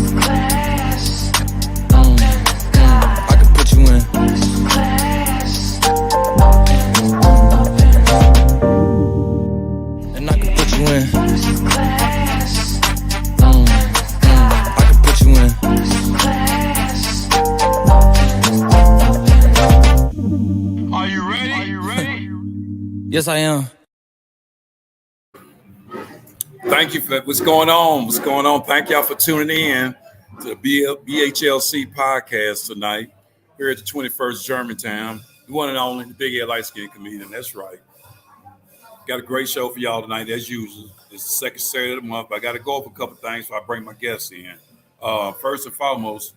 I can put you in. And I can put you in. I can put you in. Are you ready? Are you ready? Yes, I am. Thank you for what's going on. What's going on? Thank y'all for tuning in to the BHLC podcast tonight here at the 21st Germantown. The one and only, the big head light skinned comedian. That's right. Got a great show for y'all tonight, as usual. It's the second Saturday of the month. But I got to go over a couple things before I bring my guests in. First and foremost,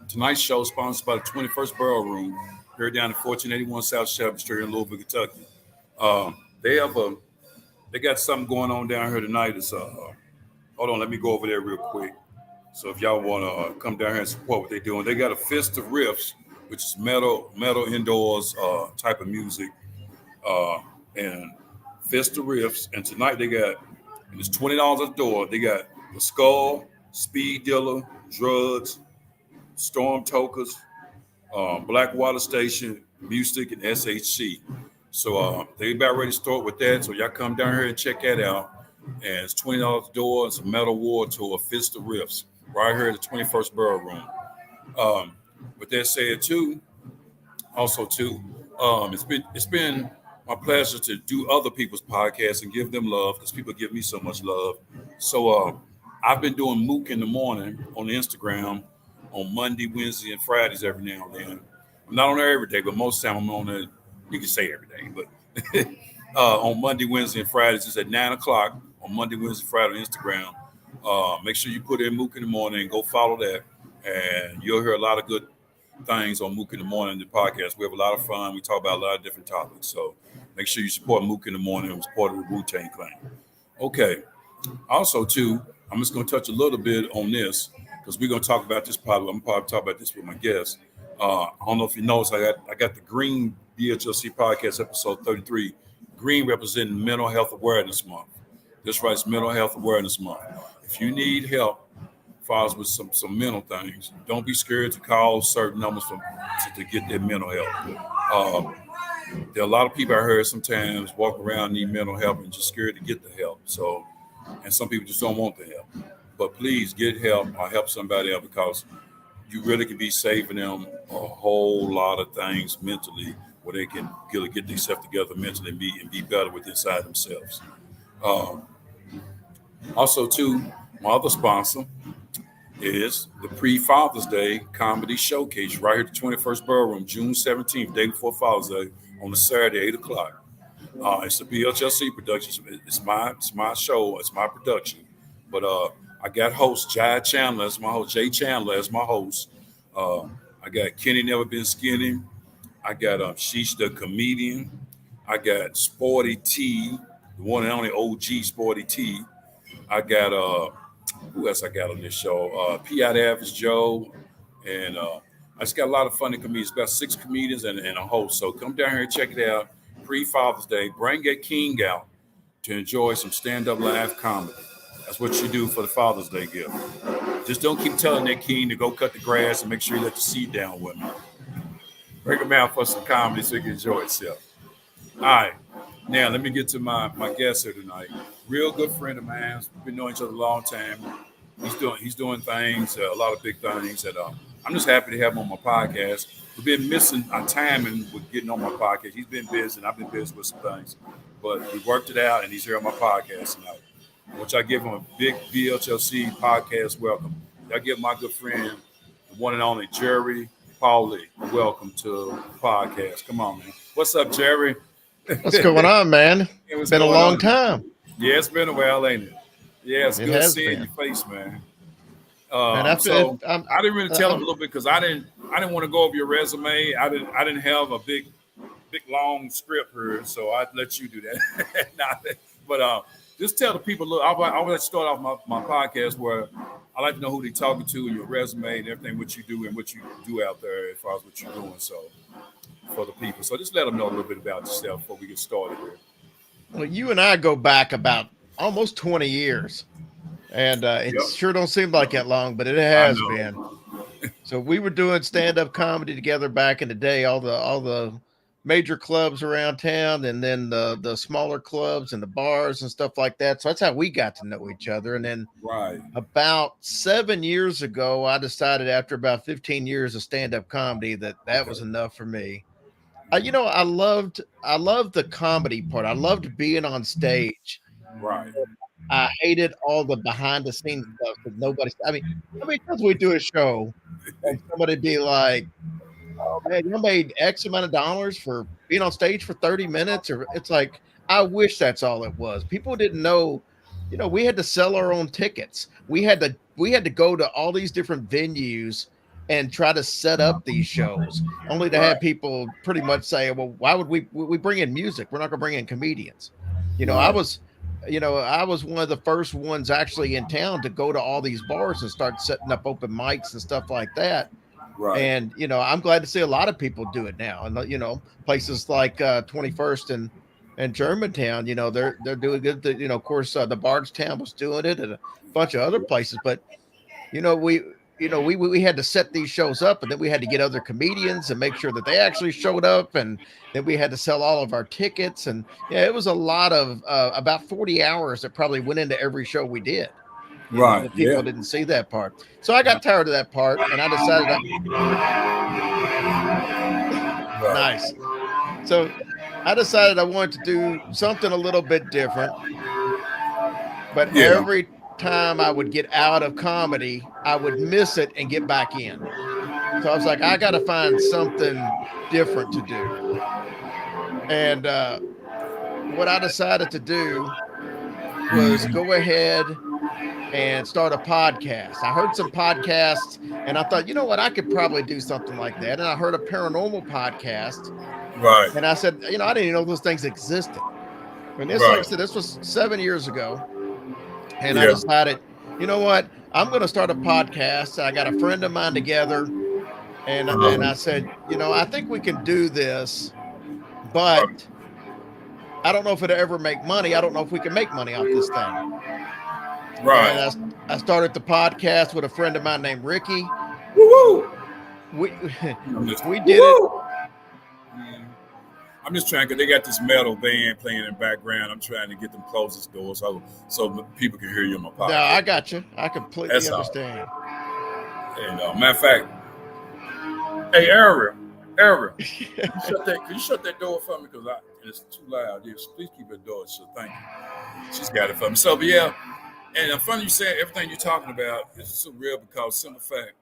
tonight's show is sponsored by the 21st Borough Room here down at 1481 South Shelby Street in Louisville, Kentucky. They got something going on down here tonight. It's hold on, let me go over there real quick. So if y'all want to come down here and support what they're doing, they got a Fist of Riffs, which is metal indoors type of music, and Fist of Riffs. And tonight they got, and it's $20 at the door. They got the Skull, Speed Dealer, Drugs, Storm Tokers, Blackwater Station, Music, and SHC. So they about ready to start with that. So y'all come down here and check that out. And it's $20 at the door. It's a metal war to a Fist of Riffs right here at the 21st Borough Room. With that said, too, it's been my pleasure to do other people's podcasts and give them love because people give me so much love. So I've been doing Mook in the morning on Instagram on Monday, Wednesday, and Fridays every now and then. I'm not on there every day, but most of the time I'm on there. You can say every day, but on Monday, Wednesday, and Fridays, it's at 9 o'clock on Monday, Wednesday, Friday on Instagram. Make sure you put in Mook in the morning and go follow that. And you'll hear a lot of good things on Mook in the morning, the podcast. We have a lot of fun. We talk about a lot of different topics. So make sure you support Mook in the morning. It's part of the Wu-Tang Clan. Okay. Also, too, I'm just going to touch a little bit on this because we're going to talk about this probably. I'm probably talk about this with my guests. I don't know if you noticed, I got the green BHLC podcast episode 33, green representing Mental Health Awareness Month. That's right, it's Mental Health Awareness Month. If you need help as far as with some mental things, don't be scared to call certain numbers to get their mental help. There are a lot of people I heard sometimes walk around need mental help and just scared to get the help. So, and some people just don't want the help. But please get help or help somebody else because you really can be saving them a whole lot of things mentally where they can get themselves together mentally and be better with inside themselves. Also, too, my other sponsor is the Pre-Father's Day Comedy Showcase right here at the 21st Borough Room, June 17th, day before Father's Day, on the Saturday, 8 o'clock. It's a BHLC production. It's my show. It's my production. But I got host Jai Chandler as my host, Jay Chandler as my host. I got Kenny Never Been Skinny. I got Sheesh the Comedian. I got Sporty T, the one and only OG Sporty T. I got who else I got on this show? P.I. Average Joe. And I just got a lot of funny comedians, about 6 comedians and a host. So come down here and check it out. Pre-Father's Day. Bring a king out to enjoy some stand-up live comedy. That's what you do for the Father's Day gift. Just don't keep telling that king to go cut the grass and make sure you let the seed down with him. Bring him out for some comedy so he can enjoy himself. All right. Now, let me get to my guest here tonight. Real good friend of mine. We've been knowing each other a long time. He's doing things, a lot of big things. That I'm just happy to have him on my podcast. We've been missing our timing with getting on my podcast. He's been busy, and I've been busy with some things. But we worked it out, and he's here on my podcast tonight. Which I give him a big BHLC podcast welcome. I give my good friend, the one and only Jerry Pauly, welcome to the podcast. Come on, man. What's up, Jerry? What's going on, man? It's been a long time. Yeah, it's been a while, ain't it? Yeah, it's good seeing your face, man. I didn't really tell him a little bit because I didn't want to go over your resume. I didn't have a big long script here, so I'd let you do that. But just tell the people, look, I want to start off my podcast where I like to know who they're talking to and your resume and everything, what you do and what you do out there as far as what you're doing. So for the people. So just let them know a little bit about yourself before we get started here. Well, you and I go back about almost 20 years. And it Yep. sure don't seem like that long, but it I has know. been. So we were doing stand-up comedy together back in the day, all the major clubs around town, and then the smaller clubs and the bars and stuff like that. So that's how we got to know each other. And then Right. about 7 years ago, I decided after about 15 years of stand-up comedy that was enough for me. I loved the comedy part. I loved being on stage. Right. I hated all the behind the scenes stuff that nobody. I mean, how many times we do a show and somebody be like, "Oh man, you made X amount of dollars for being on stage for 30 minutes," or it's like, I wish that's all it was. People didn't know, we had to sell our own tickets. We had to go to all these different venues and try to set up these shows, only to Right. have people pretty much say, "Well, why would we bring in music? We're not going to bring in comedians." You know, I Right. was I was one of the first ones actually in town to go to all these bars and start setting up open mics and stuff like that. Right. And I'm glad to see a lot of people do it now. And places like 21st and Germantown, they're doing good. Of course, the Bardstown was doing it, and a bunch of other places. But we we had to set these shows up, and then we had to get other comedians and make sure that they actually showed up, and then we had to sell all of our tickets. And yeah, it was a lot of about 40 hours that probably went into every show we did. Right. That people Yeah. didn't see that part. So I got tired of that part, and I decided Right. nice. So I decided I wanted to do something a little bit different, but Yeah. every time I would get out of comedy, I would miss it and get back in. So I was like, I got to find something different to do. And what I decided to do was go ahead and start a podcast. I heard some podcasts and I thought, you know what, I could probably do something like that. And I heard a paranormal podcast Right. and I said, I didn't even know those things existed. And this, like I Right. said, this was 7 years ago. And I Yeah. decided, you know what, I'm going to start a podcast. I got a friend of mine together and I said, I think we can do this, but I don't know if it'll ever make money. I don't know if we can make money off this thing. Right. And I started the podcast with a friend of mine named Ricky. Woo-hoo. We Just- we did it. Woo! I'm just trying because they got this metal band playing in the background. I'm trying to get them close this door so people can hear you in my No, podcast. I got you. I completely That's all. understand. And matter of fact, hey Ariel, can you shut that door for me because it's too loud. Yes, please keep that door shut. Thank you. She's got it for me. So, but yeah, and I'm funny you said everything you're talking about is so real because simple fact,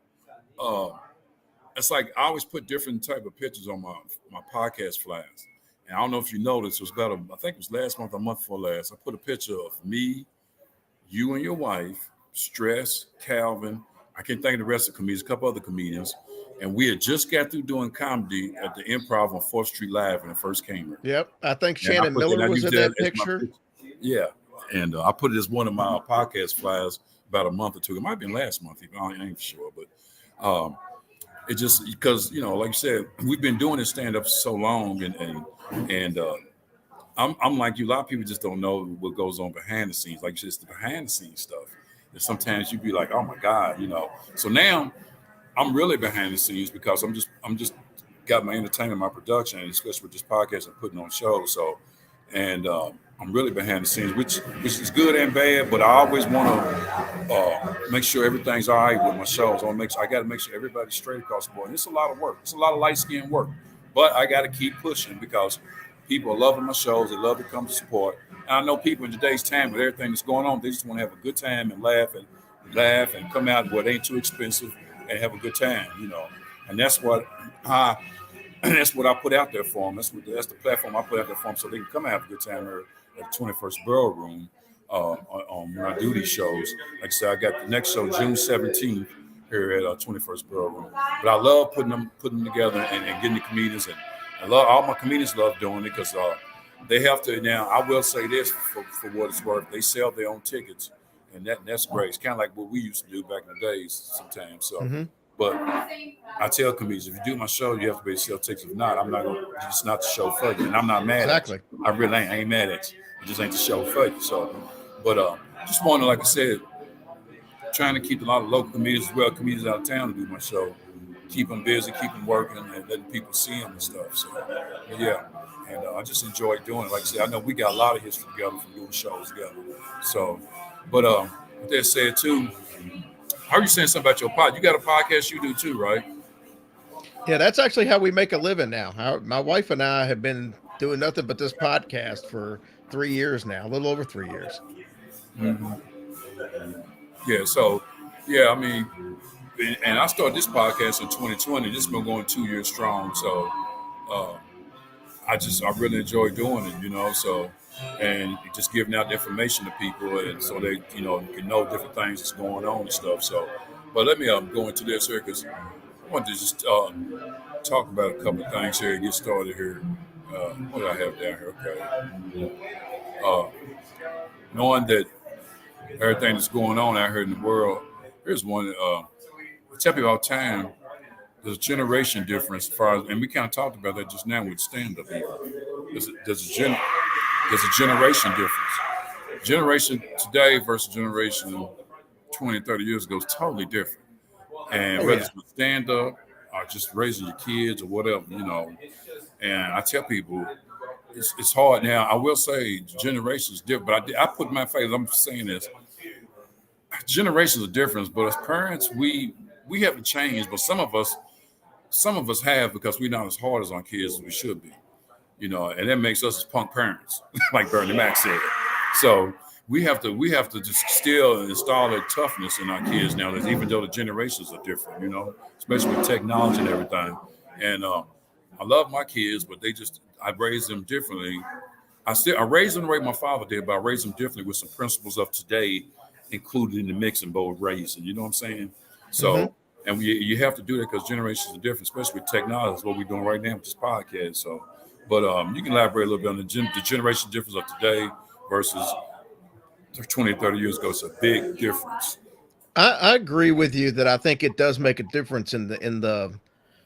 it's like I always put different type of pictures on my podcast flyers. And I don't know if you noticed, it was I think it was last month or month before last. I put a picture of me, you and your wife, Stress, Calvin. I can't think of the rest of the comedians, a couple other comedians. And we had just got through doing comedy at the Improv on 4th Street Live when it first came here. Yep. I think And I Shannon put that- Miller I was used in that as my picture. Yeah. And I put it as one of my podcast flyers about a month or two. It might have been last month, even. I ain't sure. But it just because, like you said, we've been doing this stand-up so long and I'm like you, a lot of people just don't know what goes on behind the scenes. Like just the behind the scenes stuff. And sometimes you be like, oh my God, So now I'm really behind the scenes because I'm just got my entertainment, my production, and especially with this podcast and putting on shows. So, and I'm really behind the scenes, which is good and bad. But I always want to make sure everything's all right with my shows. I got to make sure everybody's straight across the board. And it's a lot of work. It's a lot of light skin work, but I got to keep pushing because people are loving my shows. They love to come to support. And I know people in today's time with everything that's going on, they just want to have a good time and laugh and come out where it ain't too expensive and have a good time, And that's what I put out there for them. That's the platform I put out there for them, so they can come and have a good time here at the 21st Borough Room when I do these shows. Like I said, I got the next show June 17th here at 21st Borough Room. But I love putting them together and getting the comedians, and I love all my comedians love doing it because they have to. Now I will say this for what it's worth, they sell their own tickets. And that's great. It's kind of like what we used to do back in the days sometimes. So, But I tell comedians, if you do my show, you have to be able to sell tickets. If not, I'm not going to, it's not the show for you. And I'm not mad at you. I really ain't mad at you. It just ain't the show for you. So, but just want to, like I said, trying to keep a lot of local comedians as well, comedians out of town to do my show. Keep them busy, keep them working, and letting people see them and stuff. So, yeah. And I just enjoy doing it. Like I said, I know we got a lot of history together from doing shows together. So, but with that said, too, how are you saying something about your pod? You got a podcast you do too, right? Yeah, that's actually how we make a living now. My wife and I have been doing nothing but this podcast for 3 years now, a little over 3 years. Mm-hmm. Yeah, so, yeah, I mean, and I started this podcast in 2020. This has been going 2 years strong. So I really enjoy doing it, you know, so, and just giving out the information to people and so they, you know, can know different things that's going on and stuff. So, but let me go into this here because I want to just talk about a couple of things here and get started here. What do I have down here? Okay. Knowing that everything that's going on out here in the world, here's one. I tell people all the time, there's a generation difference as far as, and we kind of talked about that just now with stand-up. There's a generation difference. Generation today versus generation 20, 30 years ago is totally different. And whether it's with stand-up or just raising your kids or whatever, you know. And I tell people, it's hard now. I will say generations different, but I put my face. I'm saying this: generations are different. But as parents, we haven't changed. But some of us have because we're not as hard as our kids as we should be. You know, and that makes us as punk parents, like Bernie Mac said. So we have to just still install that toughness in our kids now, even though the generations are different. You know, especially with technology and everything. And I love my kids, but I raised them differently. I raised them the way my father did, but I raised them differently with some principles of today included in the mix and bowl raising. You know what I'm saying? So, and you have to do that because generations are different, especially with technology. That's what we're doing right now with this podcast. So, but you can elaborate a little bit on the generation difference of today versus 20, 30 years ago. It's a big difference. I agree with you that I think it does make a difference in the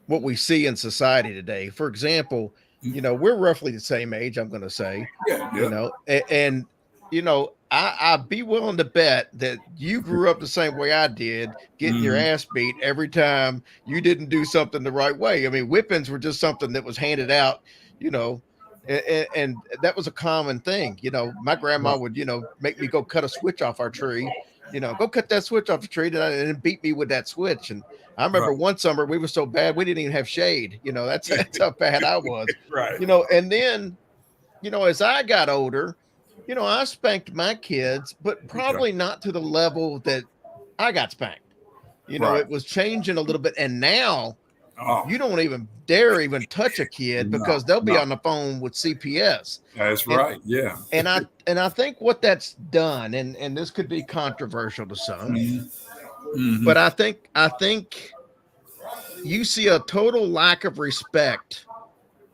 what we see in society today. For example, you know, we're roughly the same age, I'm going to say, you know, and you know, I'd be willing to bet that you grew up the same way I did, getting your ass beat every time you didn't do something the right way. I mean, whippings were just something that was handed out, you know, and that was a common thing. You know, my grandma would, you know, make me go cut a switch off our tree, you know, go cut that switch off the tree and beat me with that switch. And I remember one summer we were so bad we didn't even have shade. You know, that's how bad I was. You know, and then, you know, as I got older, you know, I spanked my kids, but probably not to the level that I got spanked. You know, it was changing a little bit. And now you don't even dare even touch a kid because they'll be on the phone with CPS. That's right. Yeah. And I think what that's done, and this could be controversial to some, but I think you see a total lack of respect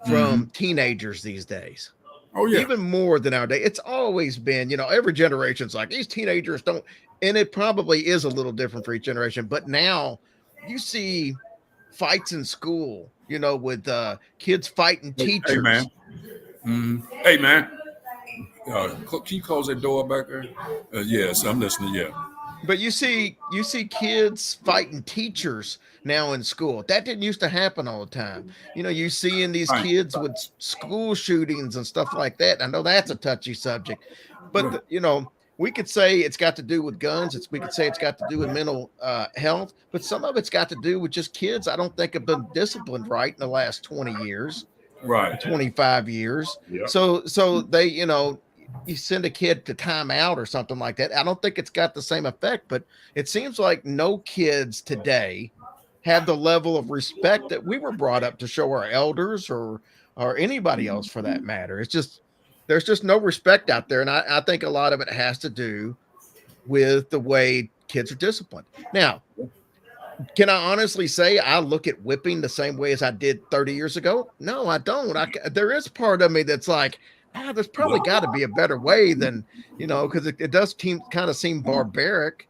from teenagers these days. Oh, yeah. Even more than our day. It's always been, you know, every generation's like these teenagers don't, and it probably is a little different for each generation. But now you see fights in school, you know, with kids fighting teachers. Hey, man. Hey, man. Can you close that door back there? Yes, I'm listening. Yeah. But you see kids fighting teachers now in school. That didn't used to happen all the time. You know, you seeing these kids with school shootings and stuff like that. I know that's a touchy subject, but you know, we could say it's got to do with guns. We could say it's got to do with mental health, but some of it's got to do with just kids I don't think have been disciplined right in the last 20 years, 25 years. Yep. So they, you know, you send a kid to timeout or something like that. I don't think it's got the same effect, but it seems like no kids today have the level of respect that we were brought up to show our elders or anybody else for that matter. It's just, there's just no respect out there. And I think a lot of it has to do with the way kids are disciplined. Now, can I honestly say I look at whipping the same way as I did 30 years ago? No, I don't. There is part of me that's like, there's probably got to be a better way than, you know, because it does kind of seem barbaric,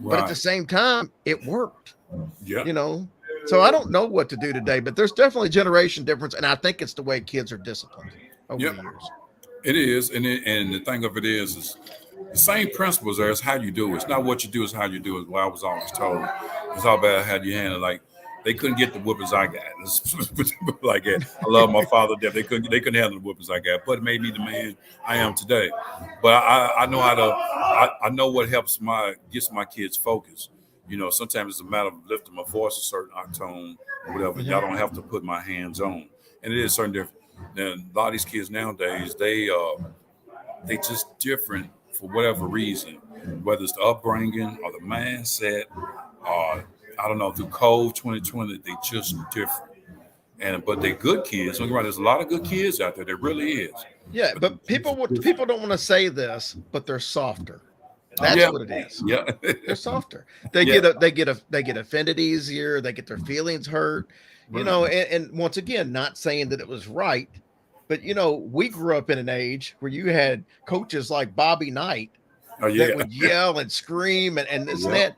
but at the same time, it worked. You know, so I don't know what to do today, but there's definitely a generation difference, and I think it's the way kids are disciplined over the years. It is, and the thing of it is the same principles there. It's how you do it. It's not what you do, it's how you do it. What I was always told. It's all about how you handle it. Like they couldn't get the whoopings I got. Like that. I love my father. They couldn't handle the whoopings I got, but it made me the man I am today. But I know how to. I know what helps gets my kids focused. You know, sometimes it's a matter of lifting my voice a certain tone or whatever. Y'all don't have to put my hands on, and it is certain different. Then a lot of these kids nowadays, they just different for whatever reason, whether it's the upbringing or the mindset, or I don't know, through COVID 2020, they just different. But they good kids. Don't get me wrong, there's a lot of good kids out there. There really is. Yeah, but people don't want to say this, but they're softer. That's what it is. Yeah, they're softer. They get offended easier. They get their feelings hurt. You know, and once again, not saying that it was right, but you know, we grew up in an age where you had coaches like Bobby Knight that would yell and scream and this and that.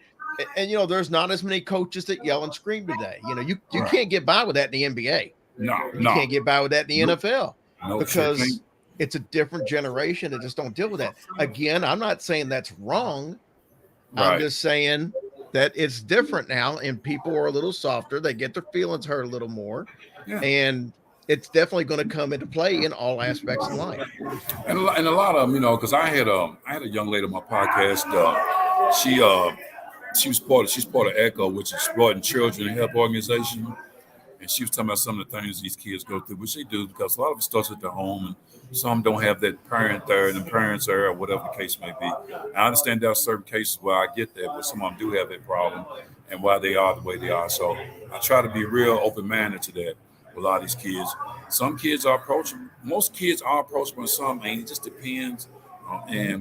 And you know, there's not as many coaches that yell and scream today. You know, you can't get by with that in the NBA. No, you can't get by with that in the NFL because sure it's a different generation that just don't deal with that. Again, I'm not saying that's wrong. I'm just saying that it's different now, and people are a little softer. They get their feelings hurt a little more, and it's definitely going to come into play in all aspects of life. And a lot of them, you know, because I had a young lady on my podcast. She's part of ECHO, which is Supporting Children and Help Organization. And she was talking about some of the things these kids go through, which they do, because a lot of it starts at their home, and some don't have that parent there, and the parents there, or whatever the case may be. I understand there are certain cases where I get that, but some of them do have that problem, and why they are the way they are. So I try to be real open-minded to that with a lot of these kids. Some kids are approachable. Most kids are approachable, and some ain't. It just depends.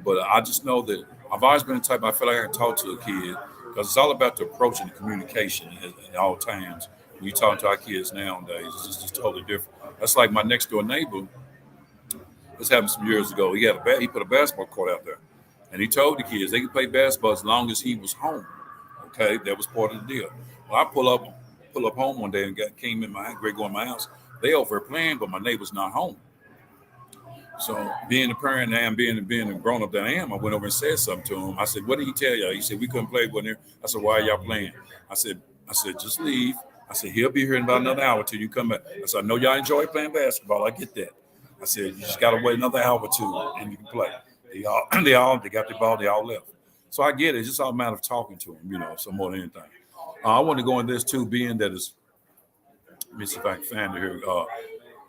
But I just know that I've always been the type, I feel like I can talk to a kid, because it's all about the approach and the communication at all times. When you talk to our kids nowadays, it's just totally different. That's like my next door neighbor. This happened some years ago. He put a basketball court out there, and he told the kids they could play basketball as long as he was home. Okay, that was part of the deal. Well, I pull up home one day and came in go in my house. They over there playing, but my neighbor's not home. So being a parent and being a grown up that I am, I went over and said something to him. I said, "What did he tell y'all?" He said, "We couldn't play with him." I said, "Why are y'all playing?" I said, "Just leave." I said, "He'll be here in about another hour till you come back." I said, "I know y'all enjoy playing basketball. I get that." I said, "You just got to wait another hour or two and you can play." They got the ball. They all left. So I get it. It's just all a matter of talking to them, you know, so more than anything. I want to go in this too, being that it's, let me see if I can find it here.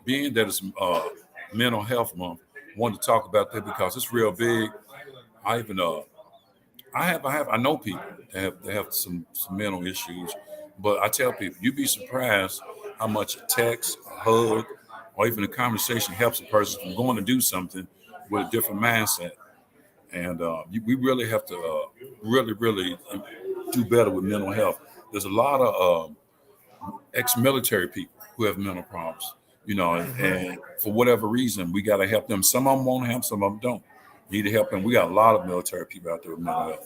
Being that it's Mental Health Month, I wanted to talk about that because it's real big. I even, I know people that have some mental issues. But I tell people, you'd be surprised how much a text, a hug, or even a conversation helps a person from going to do something with a different mindset. And we really have to really do better with mental health. There's a lot of ex-military people who have mental problems, you know, and for whatever reason, we got to help them. Some of them won't help, some of them don't. We need to help them. We got a lot of military people out there with mental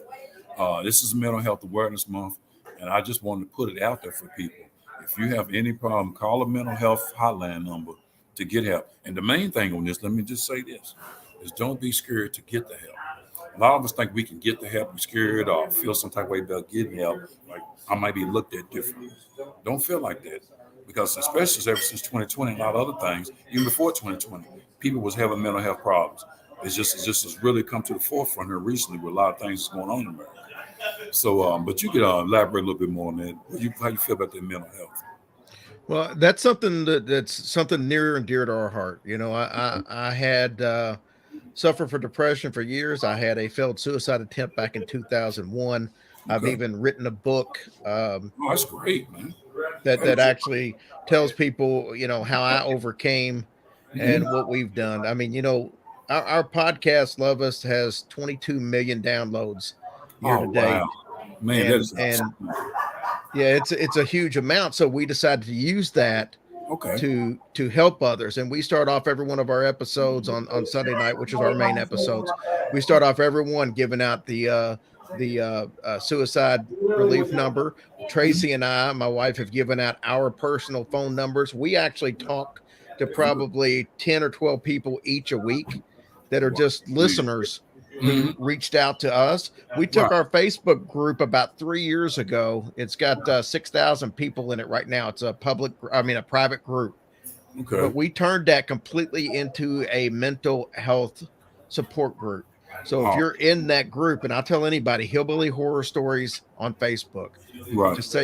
health. This is Mental Health Awareness Month. And I just wanted to put it out there for people. If you have any problem, call a mental health hotline number to get help. And the main thing on this, let me just say this, is don't be scared to get the help. A lot of us think we can get the help, be scared or feel some type of way about getting help. Like I might be looked at differently. Don't feel like that. Because especially ever since 2020 and a lot of other things, even before 2020, people was having mental health problems. It's just has really come to the forefront here recently with a lot of things that's going on in America. So, but you could elaborate a little bit more on that. How you feel about that mental health? Well, that's something that's something near and dear to our heart. You know, I had suffered from depression for years. I had a failed suicide attempt back in 2001. Okay. I've even written a book. That's great, man. That actually tells people, you know, how I overcame and what we've done. I mean, you know, our podcast, Love Us, has 22 million downloads year to date. Wow. Man, and yeah, it's a huge amount. So we decided to use that to help others. And we start off every one of our episodes on Sunday night, which is our main episodes. We start off every one giving out the suicide relief number. Tracy and I, my wife, have given out our personal phone numbers. We actually talk to probably 10 or 12 people each a week that are just listeners who reached out to us. We took Right. our Facebook group about 3 years ago. It's got 6,000 people in it right now. It's a a private group, but Okay. we turned that completely into a mental health support group. So if Oh, you're in that group, and I'll tell anybody, Hillbilly Horror Stories on Facebook. right. Just say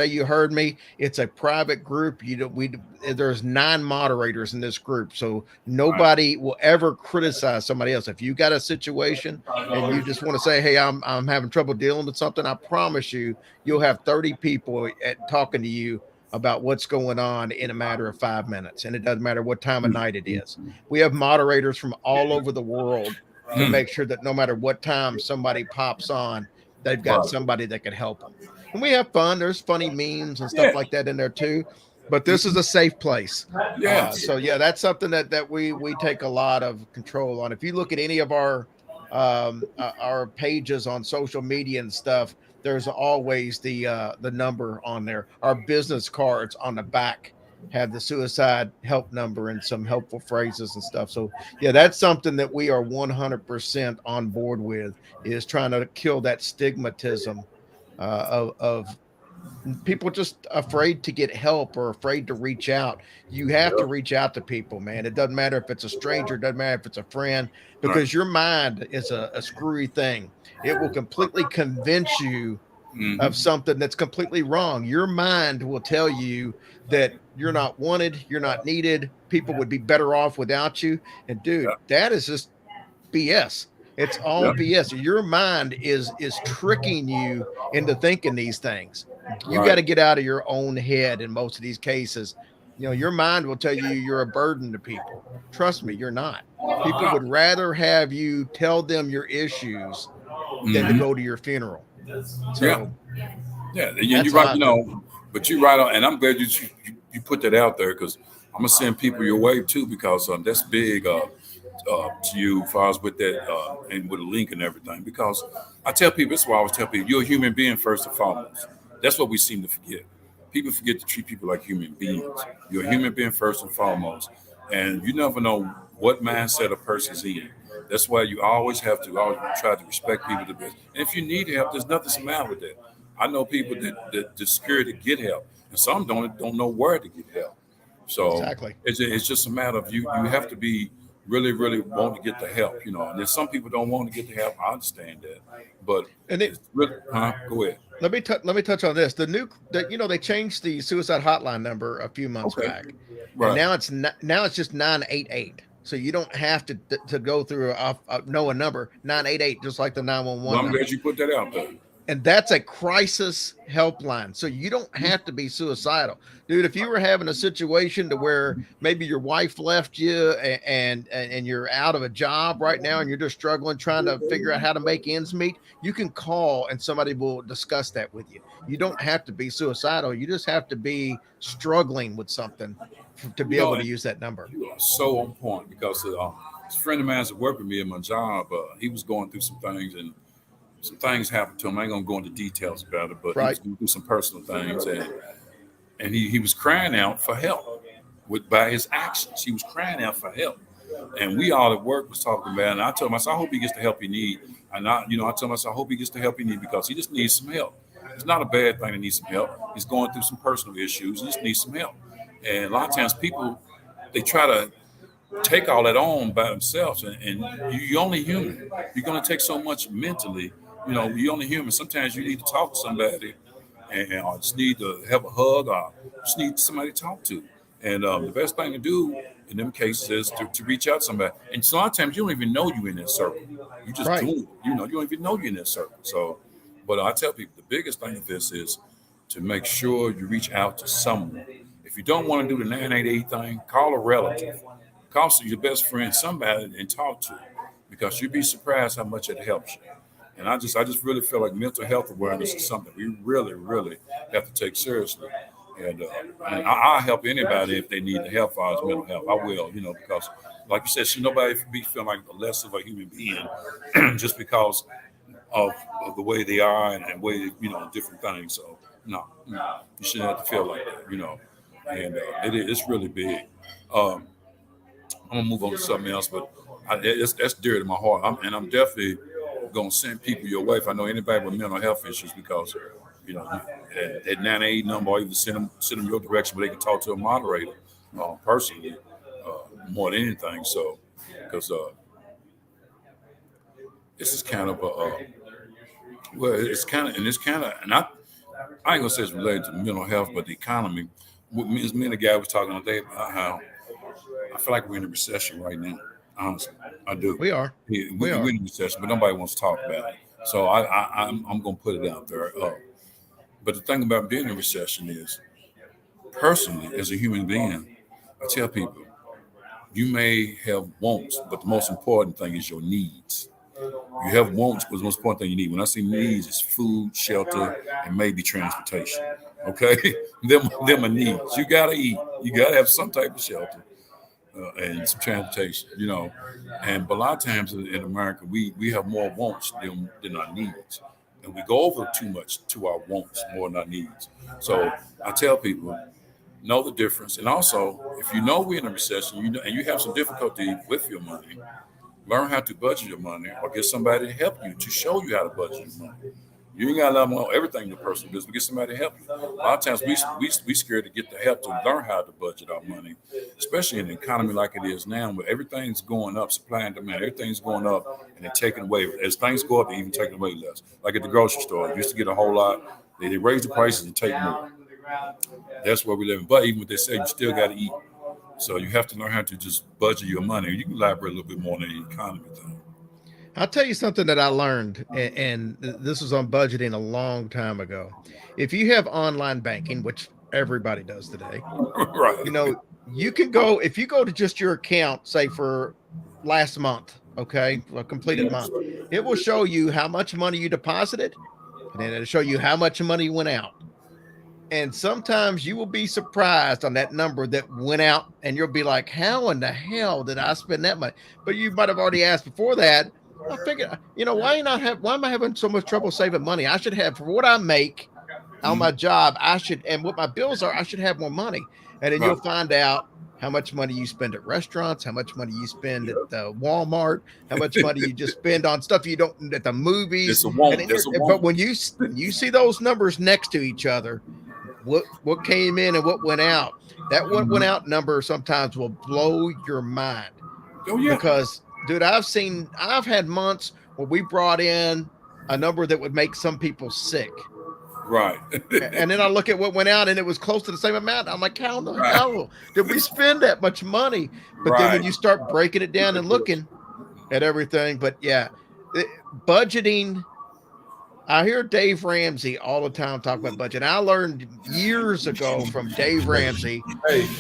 you heard me. It's a private group. You don't we There's 9 moderators in this group, so Right. nobody will ever criticize somebody else. If you got a situation and you just want to say, "Hey, I'm having trouble dealing with something," I promise you, you'll have 30 people talking to you about what's going on in a matter of 5 minutes, and it doesn't matter what time of night it is. We have moderators from all over the world to Mm, make sure that no matter what time somebody pops on, they've got right. somebody that can help them. And we have fun. There's funny memes and stuff Yeah. like that in there too. But this is a safe place. Yes. So yeah, that's something that we take a lot of control on. If you look at any of our pages on social media and stuff, there's always the number on there. Our business cards on the back have the suicide help number and some helpful phrases and stuff. So yeah, that's something that we are 100% on board with, is trying to kill that stigmatism of people just afraid to get help or afraid to reach out. You have to Yep. reach out to people, man. It doesn't matter if it's a stranger, it doesn't matter if it's a friend, Right. because your mind is a screwy thing. It will completely convince you of Hmm. something that's completely wrong. Your mind will tell you that you're not wanted, you're not needed, people would be better off without you. And dude, Yep. that is just BS. It's all Yep. BS. Your mind is tricking you into thinking these things. You got Right. to get out of your own head in most of these cases. Your mind will tell you you're a burden to people. Trust me, you're not. People would rather have you tell them your issues than to Hmm. go to your funeral. Yeah. So Yeah. And that's you're how right. I feel. But you're right on, and I'm glad you put that out there because I'm gonna send people your way too because that's big to you as far as with that and with a link and everything. Because I tell people, that's why I always tell people, you're a human being first and foremost. That's what we seem to forget. People forget to treat people like human beings. You're a human being first and foremost, and you never know what mindset a person's in. That's why you always have to always try to respect people the best. And if you need help, there's nothing the matter with that. I know people that's scared to get help, and some don't know where to get help. So Exactly. it's just a matter of you have to be really want to get the help, And there's some people don't want to get the help. I understand that, but And it it's really, go ahead. let me touch on this. The new that they changed the suicide hotline number a few months Okay, back, and right. now it's just 988. So you don't have to go through know a number 988, just like the Well, 911 I'm glad number. you put that out there. And that's a crisis helpline. So you don't have to be suicidal. Dude, if you were having a situation to where maybe your wife left you and you're out of a job right now and you're just struggling trying to figure out how to make ends meet, you can call and somebody will discuss that with you. You don't have to be suicidal. You just have to be struggling with something to You be able know, to and use that number. you are so on point because a friend of mine that worked with me at my job, he was going through some things and some things happened to him. I ain't gonna go into details about it, but he was Right. going through some personal things, and he was crying out for help by his actions. He was crying out for help, and we all at work was talking about it. And I told him, I said, I hope he gets the help he need. And I told him, I said, I hope he gets the help he need because he just needs some help. It's not a bad thing to need some help. He's going through some personal issues. He just needs some help. And a lot of times people they try to take all that on by themselves, and you're only human. You're gonna take so much mentally. You're only human. Sometimes you need to talk to somebody, and or just need to have a hug, or just need somebody to talk to. And the best thing to do in them cases is to reach out to somebody. And so a lot of times you don't even know you in that circle. You just Right. doing it. You don't even know you in that circle. So, but I tell people the biggest thing of this is to make sure you reach out to someone. If you don't want to do the 988 thing, call a relative, call your best friend, somebody, and talk to them because you'd be surprised how much it helps you. And I just really feel like mental health awareness is something we really have to take seriously. And I'll help anybody if they need the help for mental health. I will, because like you said, should nobody be feeling like less of a human being just because of the way they are and way different things. So no, you shouldn't have to feel like that. And it's really big. Um, I'm gonna move on to something else, but That's dear to my heart. I'm definitely gonna send people your way if I know anybody with mental health issues, because that 988 number, or even send them your direction where they can talk to a moderator personally, more than anything. So because this is kind of I ain't gonna say it's related to mental health, but the economy. Me and the guy was talking today about how I feel like we're in a recession right now. Honestly, I do. We are. We're in a recession, but nobody wants to talk about it. So I'm gonna put it out there. But the thing about being in a recession is, personally, as a human being, I tell people, you may have wants, but the most important thing is your needs. You have wants, but the most important thing you need. When I say needs, it's food, shelter, and maybe transportation. Okay, them are needs. You gotta eat. You gotta have some type of shelter and some transportation. But a lot of times in America, we have more wants than our needs, and we go over too much to our wants more than our needs. So I tell people, know the difference, and also if you know we're in a recession, and you have some difficulty with your money. Learn how to budget your money, or get somebody to help you to show you how to budget your money. You ain't got to know everything the person does, but get somebody to help you. A lot of times we scared to get the help to learn how to budget our money, especially in an economy like it is now, where everything's going up, supply and demand, everything's going up, and they're taking away. As things go up, they're even taking away less. Like at the grocery store, you used to get a whole lot. They raise the prices and take more. That's where we live in. But even what they say, you still got to eat. So you have to learn how to just budget your money. You can elaborate a little bit more on the economy thing. I'll tell you something that I learned, and this was on budgeting a long time ago. If you have online banking, which everybody does today, Right. You can go, if you go to just your account, say for last month, okay, a completed month, it will show you how much money you deposited, and then it'll show you how much money went out. And sometimes you will be surprised on that number that went out, and you'll be like, how in the hell did I spend that money? But you might have already asked before that. I figured, why am I having so much trouble saving money? I should have, for what I make on my job, and what my bills are, I should have more money. And then you'll find out how much money you spend at restaurants, how much money you spend at Walmart, how much money you just spend on stuff you don't at the movies. It's a want. But when you see those numbers next to each other, what came in and what went out, that what went out number sometimes will blow your mind. Oh yeah. Because, dude, I've had months where we brought in a number that would make some people sick. Right. And then I look at what went out, and it was close to the same amount. I'm like, how in the hell did we spend that much money? But then when you start breaking it down and looking at everything, but yeah, budgeting. I hear Dave Ramsey all the time talk about budget. I learned years ago from Dave Ramsey,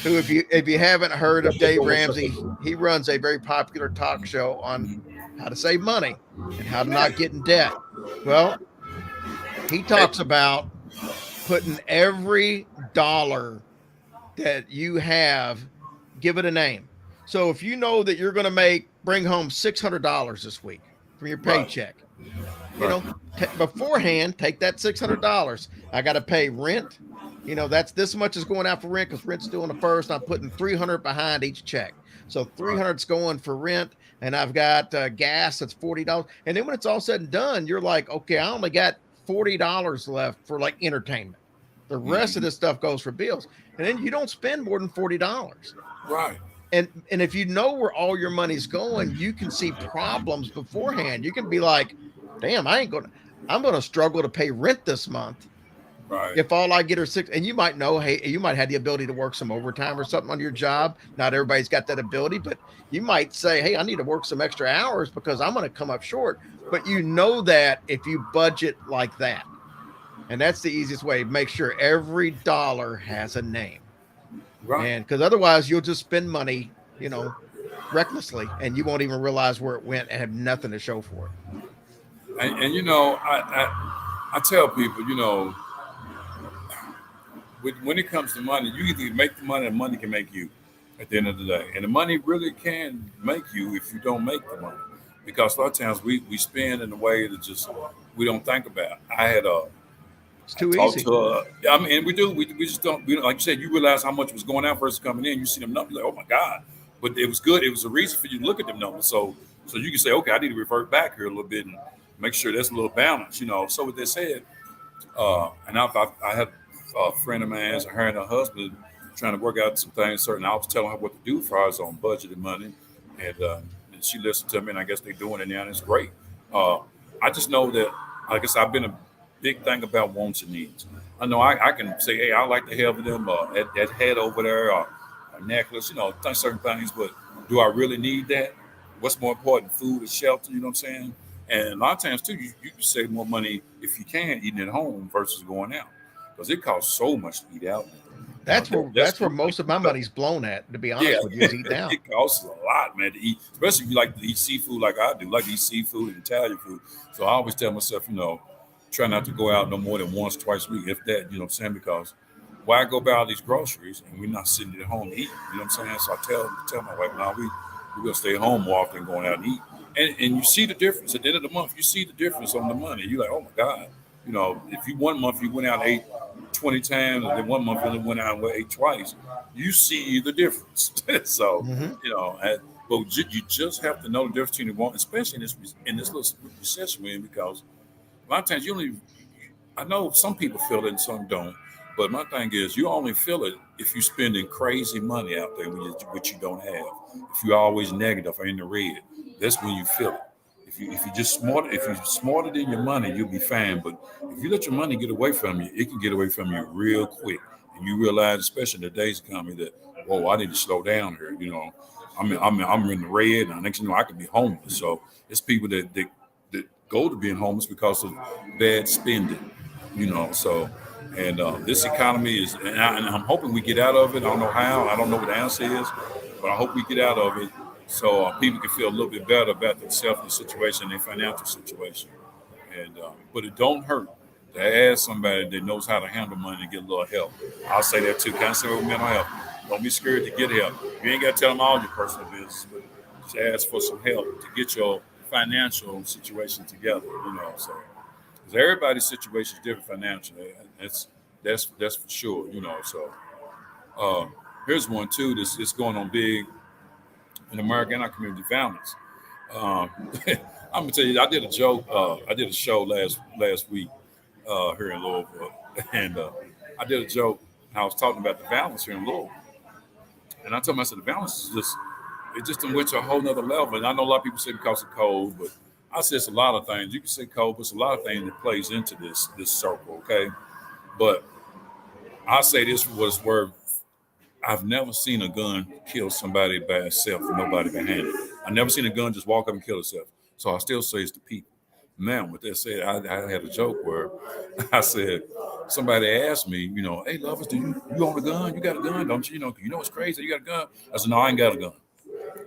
who, if you haven't heard of Dave Ramsey, he runs a very popular talk show on how to save money and how to not get in debt. Well, he talks about putting every dollar that you have, give it a name. So if you know that you're going to bring home $600 this week from your paycheck, beforehand, take that $600. I got to pay rent. That's this much is going out for rent because rent's due on the first. I'm putting $300 behind each check. So $300's going for rent, and I've got gas that's $40. And then when it's all said and done, you're like, okay, I only got $40 left for like entertainment. The rest of this stuff goes for bills. And then you don't spend more than $40. Right. And if you know where all your money's going, you can see problems beforehand. You can be like, damn, I'm going to struggle to pay rent this month. Right. If all I get are $6, and you might know, hey, you might have the ability to work some overtime or something on your job. Not everybody's got that ability, but you might say, hey, I need to work some extra hours because I'm going to come up short. But you know that if you budget like that, and that's the easiest way, make sure every dollar has a name. Right. And because otherwise you'll just spend money, recklessly, and you won't even realize where it went and have nothing to show for it. And I tell people, when it comes to money, you either make the money or money can make you at the end of the day. And the money really can make you if you don't make the money. Because a lot of times we spend in a way that just we don't think about. I had it's too easy. We do. We just don't. Like you said, you realize how much was going out versus coming in. You see them numbers, like, oh my God. but it was good. It was a reason for you to look at them numbers. So you can say, okay, I need to revert back here a little bit and make sure there's a little balance, you know. So with that said, and I had a friend of mine, her and her husband trying to work out some things. Certain, I was telling her what to do for us on budgeted money, and she listened to me, and I guess they're doing it now, and it's great. Uh, I just know that, I guess I've been a big thing about wants and needs. I know I can say, hey, I like to have them that head over there, or a necklace, you know, certain things, but do I really need that? What's more important, food or shelter? You know what I'm saying? And a lot of times too, you can save more money if you can eating at home versus going out, because it costs so much to eat out. That's where most of my money's blown at, to be honest with you, is eating out. It costs a lot, man, to eat, especially if you like to eat seafood like I do, like to eat seafood and Italian food. So I always tell myself, you know, try not to go out no more than once, twice a week, if that, you know what I'm saying? Because why go buy all these groceries and we're not sitting at home eating? You know what I'm saying? So I tell my wife, now we're gonna stay home more often than going out and eat. And you see the difference at the end of the month. You see the difference on the money. You're like, oh my God. You know, if you 1 month you went out and ate 20 times, and then 1 month you only went out and ate twice, you see the difference. So, you know, but you just have to know the difference between the one, especially in this little recession we're in, because a lot of times I know some people feel it and some don't, but my thing is you only feel it if you're spending crazy money out there which you don't have. If you're always negative or in the red, that's when you feel it. If you're smarter than your money, you'll be fine. But if you let your money get away from you, it can get away from you real quick. And you realize, especially in today's economy, that, whoa, I need to slow down here. You know, I'm in the red, and next thing you know, I could be homeless. So it's people that go to being homeless because of bad spending. You know, so and this economy is, and I'm hoping we get out of it. I don't know how. I don't know what the answer is, but I hope we get out of it so people can feel a little bit better about themselves, their situation, their financial situation. And but it don't hurt to ask somebody that knows how to handle money and get a little help. I'll say that too. Kind of say with mental health. Don't be scared to get help. You ain't got to tell them all your personal business, but just ask for some help to get your financial situation together. You know, so because everybody's situation is different financially. That's for sure. You know, so here's one too. This going on big in America and our community, violence. I'm gonna tell you, I did a joke. I did a show last week here in Louisville, and I did a joke. And I was talking about the violence here in Louisville, and I told myself the violence is it just went to a whole nother level. And I know a lot of people say because of COVID, but I say it's a lot of things. You can say COVID, but it's a lot of things that plays into this circle. Okay, but I say this for what it's worth. I've never seen a gun kill somebody by itself and nobody behind it. I've never seen a gun just walk up and kill itself. So I still say it's the people. Now, with that said, I had a joke where I said, somebody asked me, you know, hey, lovers, you own a gun? You got a gun, don't you? You know it's crazy. You got a gun? I said, no, I ain't got a gun.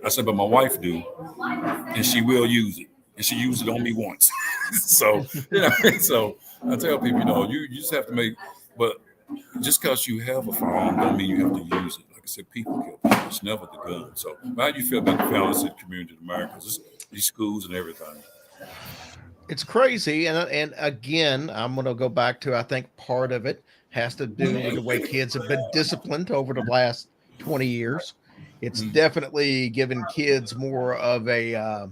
I said, but my wife do, and she will use it. And she used it on me once. So, you know, so I tell people, you know, you just have to make, but just because you have a firearm don't mean you have to use it. Like I said, people kill people. It's never the gun. So how do you feel about the violence in the community in America? These schools and everything. It's crazy. And again, I'm going to go back to, I think part of it has to do with the way kids have been disciplined over the last 20 years. It's definitely given kids more of a,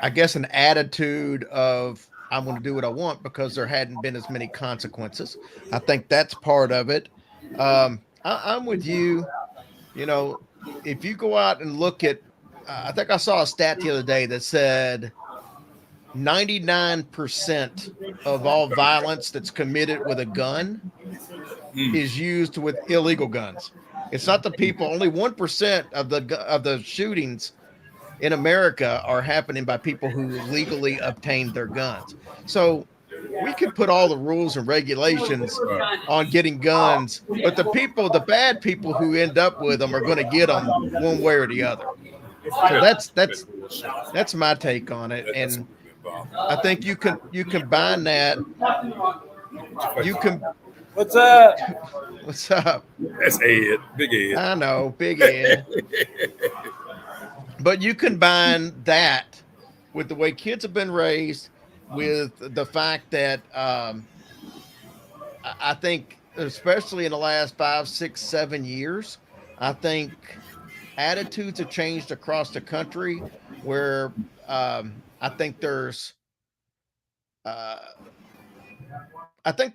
I guess, an attitude of, I'm going to do what I want because there hadn't been as many consequences. I think that's part of it. I'm with you. You know, if you go out and look at, I think I saw a stat the other day that said 99% of all violence that's committed with a gun is used with illegal guns. It's not the people. Only 1% of the shootings in America are happening by people who legally obtained their guns. So we can put all the rules and regulations on getting guns, but the bad people who end up with them are going to get them one way or the other. So that's my take on it. And I think you combine that. You can. What's up? What's up? That's Ed, Big Ed. I know, Big Ed. But you combine that with the way kids have been raised, with the fact that I think, especially in the last 5, 6, 7 years, I think attitudes have changed across the country where I think uh,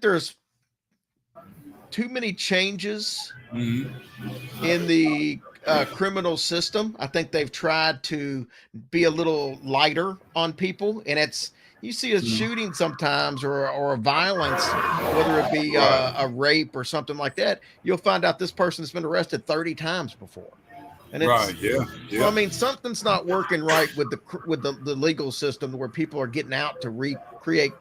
there's too many changes Hmm. in the criminal system. I think they've tried to be a little lighter on people, and it's you see a shooting sometimes or a violence, whether it be Right. a rape or something like that. You'll find out this person's been arrested 30 times before, and Right. it's Yeah. so. I Yeah. mean, something's not working right with the legal system where people are getting out to recreate.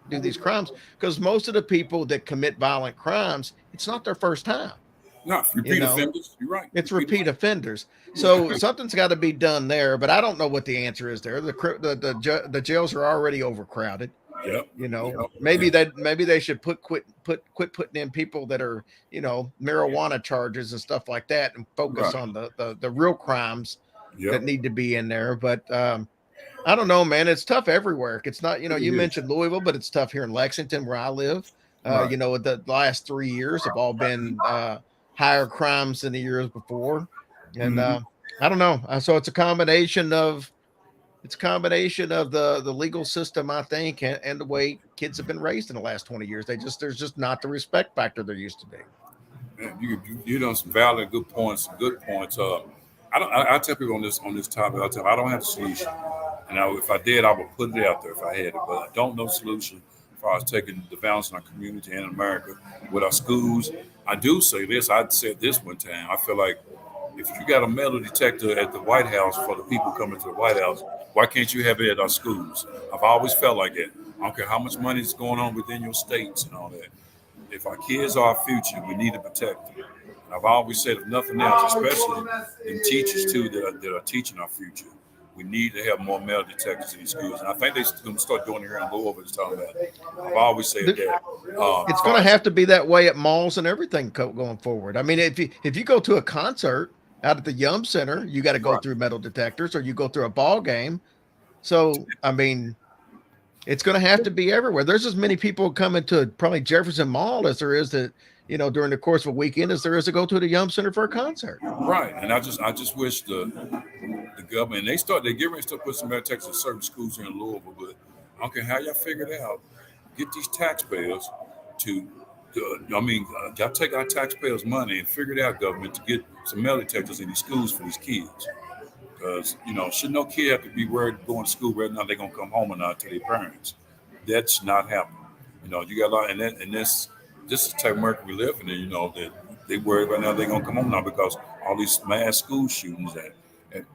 Do these crimes because most of the people that commit violent crimes, it's not their first time. Not You repeat know, offenders. You're right. it's Repeat repeat offenders. offenders. So something's got to be done there, but I don't know what the answer is there. The jails are already overcrowded. Yep. Yep. Maybe they should quit putting in people that are, marijuana charges and stuff like that and focus Right. on the real crimes that Yep. need to be in there. But I don't know, man. It's tough everywhere. It's not, It you is. mentioned Louisville, but it's tough here in Lexington where I live. Right. The last 3 years have all been higher crimes than the years before. And Hmm. I don't know. So it's a combination of the legal system, I think, and the way kids have been raised in the last 20 years. There's just not the respect factor there used to be. Man, you know some valid good points. Good points. I tell people on this topic. I tell them I don't have the solution, and if I did, I would put it out there if I had it. But I don't know the solution as far as taking the violence in our community and in America with our schools. I do say this. I said this one time. I feel like if you got a metal detector at the White House for the people coming to the White House, why can't you have it at our schools? I've always felt like that. I don't care how much money is going on within your states and all that. If our kids are our future, we need to protect them. And I've always said, if nothing else, especially in teachers too that are teaching our future, we need to have more metal detectors in these schools. And I think they're going to start doing it here in Louisville. Talking about. I've always said that. It's As going far to as have to be that way at malls and everything going forward. I mean, if you go to a concert out at the Yum Center, you got to go right, through metal detectors, or you go through a ball game. So I mean, it's going to have to be everywhere. There's as many people coming to probably Jefferson Mall as there is that during the course of a weekend as there is to go to the Yum Center for a concert. right, and I just wish the government and they get ready to start putting some metal detectors in certain schools here in Louisville, but I don't care how y'all figure it out. Get these taxpayers to y'all take our taxpayers' money and figure it out, government, to get some metal detectors in these schools for these kids. Because should no kid have to be worried going to school whether or not they're gonna come home or not to their parents? That's not happening. You got a lot, and this is the type of America we live in. That they worry about now they're gonna come home now because all these mass school shootings at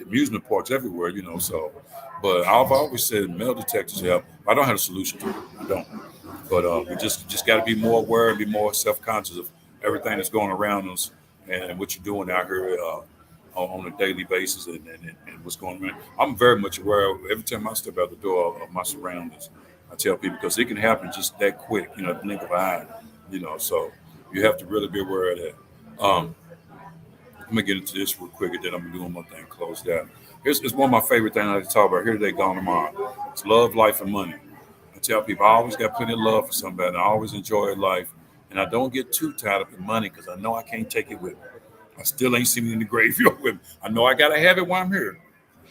amusement parks everywhere. So, but I've always said metal detectors help. I don't have a solution to it. I don't. But we just got to be more aware and be more self conscious of everything that's going around us and what you're doing out here on a daily basis and what's going on. I'm very much aware of every time I step out the door of my surroundings. I tell people because it can happen just that quick, blink of an eye, So you have to really be aware of that. Let me get into this real quick, and then I'm doing my thing, close down. It's one of my favorite things I like to talk about. Here today, gone tomorrow. It's love, life, and money. I tell people I always got plenty of love for somebody. I always enjoy life, and I don't get too tied up in money because I know I can't take it with me. I still ain't seen me in the graveyard with me. I know I gotta have it while I'm here.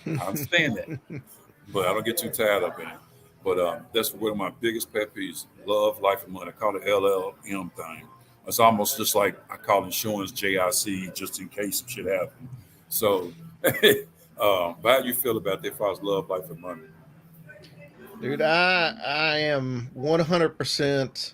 I understand that, but I don't get too tied up in it. But that's one of my biggest pet peeves: love, life, and money. I call it LLM thing. It's almost just like I call insurance JIC, just in case some shit happens. So, how do you feel about that as far as love, life, and money? Dude, I am 100%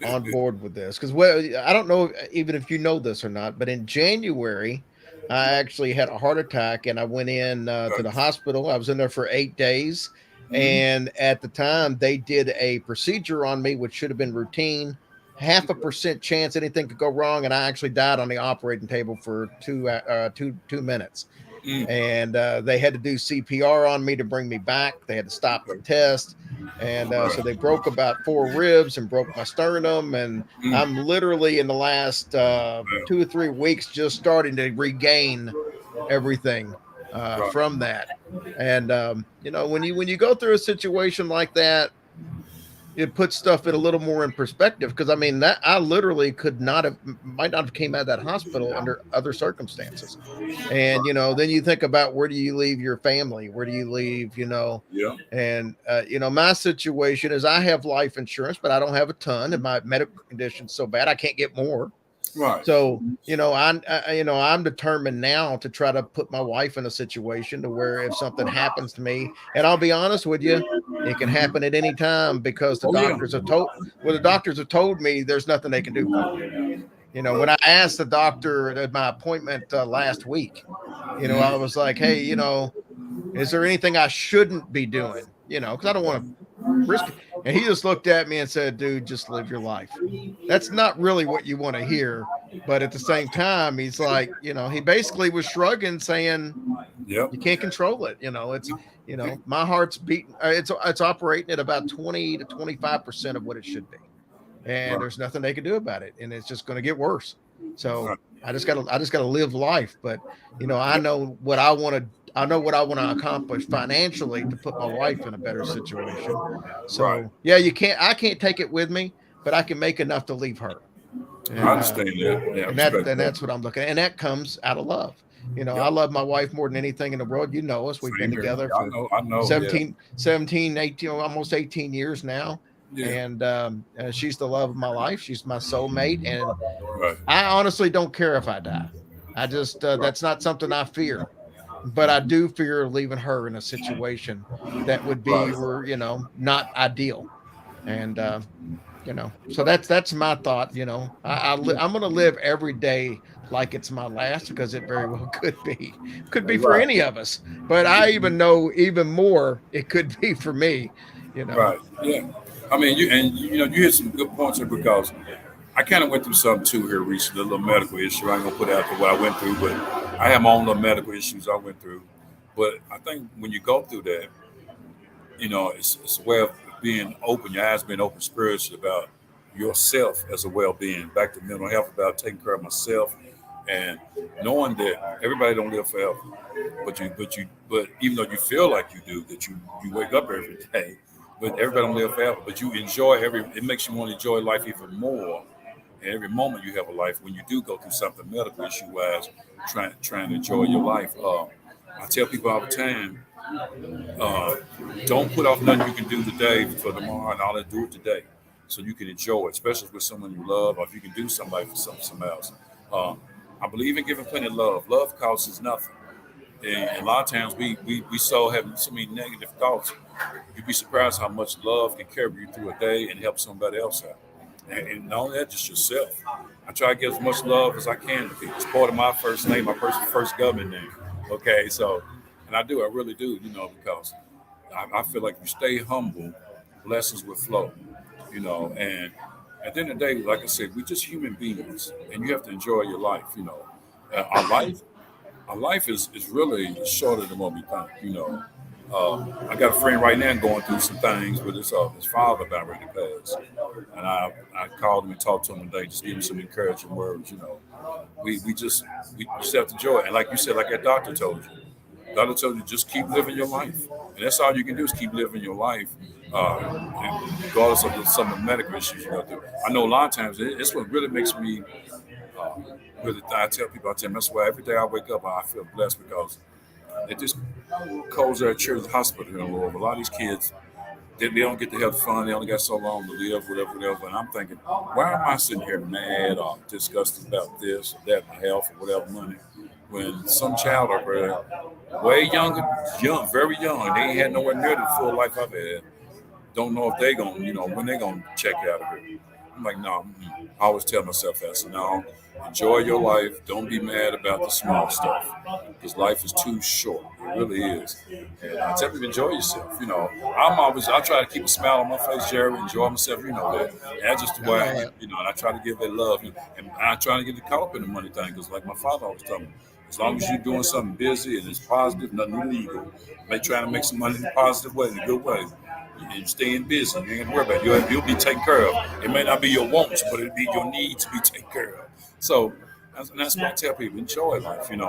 on board with this because, well, I don't know even if you know this or not, but in January, I actually had a heart attack and I went in to the hospital. I was in there for 8 days, Mm-hmm. and at the time they did a procedure on me, which should have been routine. 0.5% chance anything could go wrong, and I actually died on the operating table for 2 minutes. Mm. And they had to do CPR on me to bring me back. They had to stop the test. And so Right. they broke about 4 ribs and broke my sternum. And Mm. I'm literally in the last 2 or 3 weeks just starting to regain everything Right. from that. And when you go through a situation like that, it puts stuff in a little more in perspective. Because I mean, that I literally might not have came out of that hospital under other circumstances. And then you think about, where do you leave your family? Where do you leave? Yeah. And my situation is, I have life insurance, but I don't have a ton, and my medical condition's so bad I can't get more. Right. So, I'm determined now to try to put my wife in a situation to where, if something happens to me, and I'll be honest with you, it can happen at any time, because the doctors have told me there's nothing they can do for me. When I asked the doctor at my appointment last week, I was like, hey, is there anything I shouldn't be doing? Because I don't want to risk it. And he just looked at me and said, dude, just live your life. That's not really what you want to hear. But at the same time, he's like, he basically was shrugging, saying, Yep. you can't control it. It's, my heart's beating. It's operating at about 20 to 25% of what it should be. And there's nothing they can do about it. And it's just going to get worse. So I just gotta live life. But, I know what I want to accomplish financially to put my wife in a better situation. So yeah, I can't take it with me, but I can make enough to leave her. And, I understand that. Yeah, and that's what I'm looking at. And that comes out of love. I love my wife more than anything in the world. You know us. We've been together for I know, 17, 18, almost 18 years now. Yeah. And she's the love of my life. She's my soulmate. And I honestly don't care if I die. I just, that's not something I fear. But I do fear leaving her in a situation that would be, not ideal. And, so that's my thought. I'm going to live every day like it's my last, because it very well could be for any of us. But I even know even more, it could be for me, Right. Yeah. I mean, you hit some good points here, because I kind of went through something too here recently, a little medical issue. I ain't gonna put out there what I went through, but I have my own little medical issues I went through. But I think when you go through that, it's a way of being open, your eyes being open spiritually about yourself as a well-being, back to mental health, about taking care of myself, and knowing that everybody don't live forever. But even though you feel like you do, that you wake up every day, but everybody don't live forever. But you enjoy it makes you want to enjoy life even more. And every moment you have a life, when you do go through something medical issue wise, trying to enjoy your life. I tell people all the time, don't put off nothing you can do today for tomorrow, and all that, do it today so you can enjoy it, especially with someone you love, or if you can do somebody for something else. I believe in giving plenty of love. Love costs nothing. And a lot of times we have so many negative thoughts. You'd be surprised how much love can carry you through a day and help somebody else out. And not only that, just yourself. I try to give as much love as I can to people. It's part of my first name, my first government name. Okay, so, and I really do, because I feel like if you stay humble, blessings will flow, and at the end of the day, like I said, we're just human beings, and you have to enjoy your life, Our life is really shorter than what we think, I got a friend right now going through some things with his father about ready to pass. And I called him and talked to him today, just give him some encouraging words, We just have to enjoy it. And like you said, like that doctor told you, just keep living your life. And that's all you can do, is keep living your life, regardless of some of the medical issues you go through. I know a lot of times it's what really makes me I tell people, that's why every day I wake up, I feel blessed, because it just calls our children's hospital here in Louisville. A lot of these kids, they don't get to have fun. They only got so long to live, whatever. And I'm thinking, why am I sitting here mad or disgusted about this or that, health or whatever money, when some child over there, way very young, they ain't had nowhere near the full life I've had, don't know if they're going to, when they're going to check out of here. I'm like, no. I always tell myself, I said, no, enjoy your life. Don't be mad about the small stuff, because life is too short. It really is. And I tell people, enjoy yourself. I try to keep a smile on my face, Jerry, enjoy myself. That. And that's just the way I am, and I try to give that love. And I try to get caught up in the money thing, because like my father always told me, as long as you're doing something busy and it's positive, nothing illegal, trying to make some money in a positive way, in a good way, and staying busy, you ain't worried about it. You'll be taken care of. It may not be your wants, but it'll be your needs to be taken care of. So that's what I tell people, enjoy life, And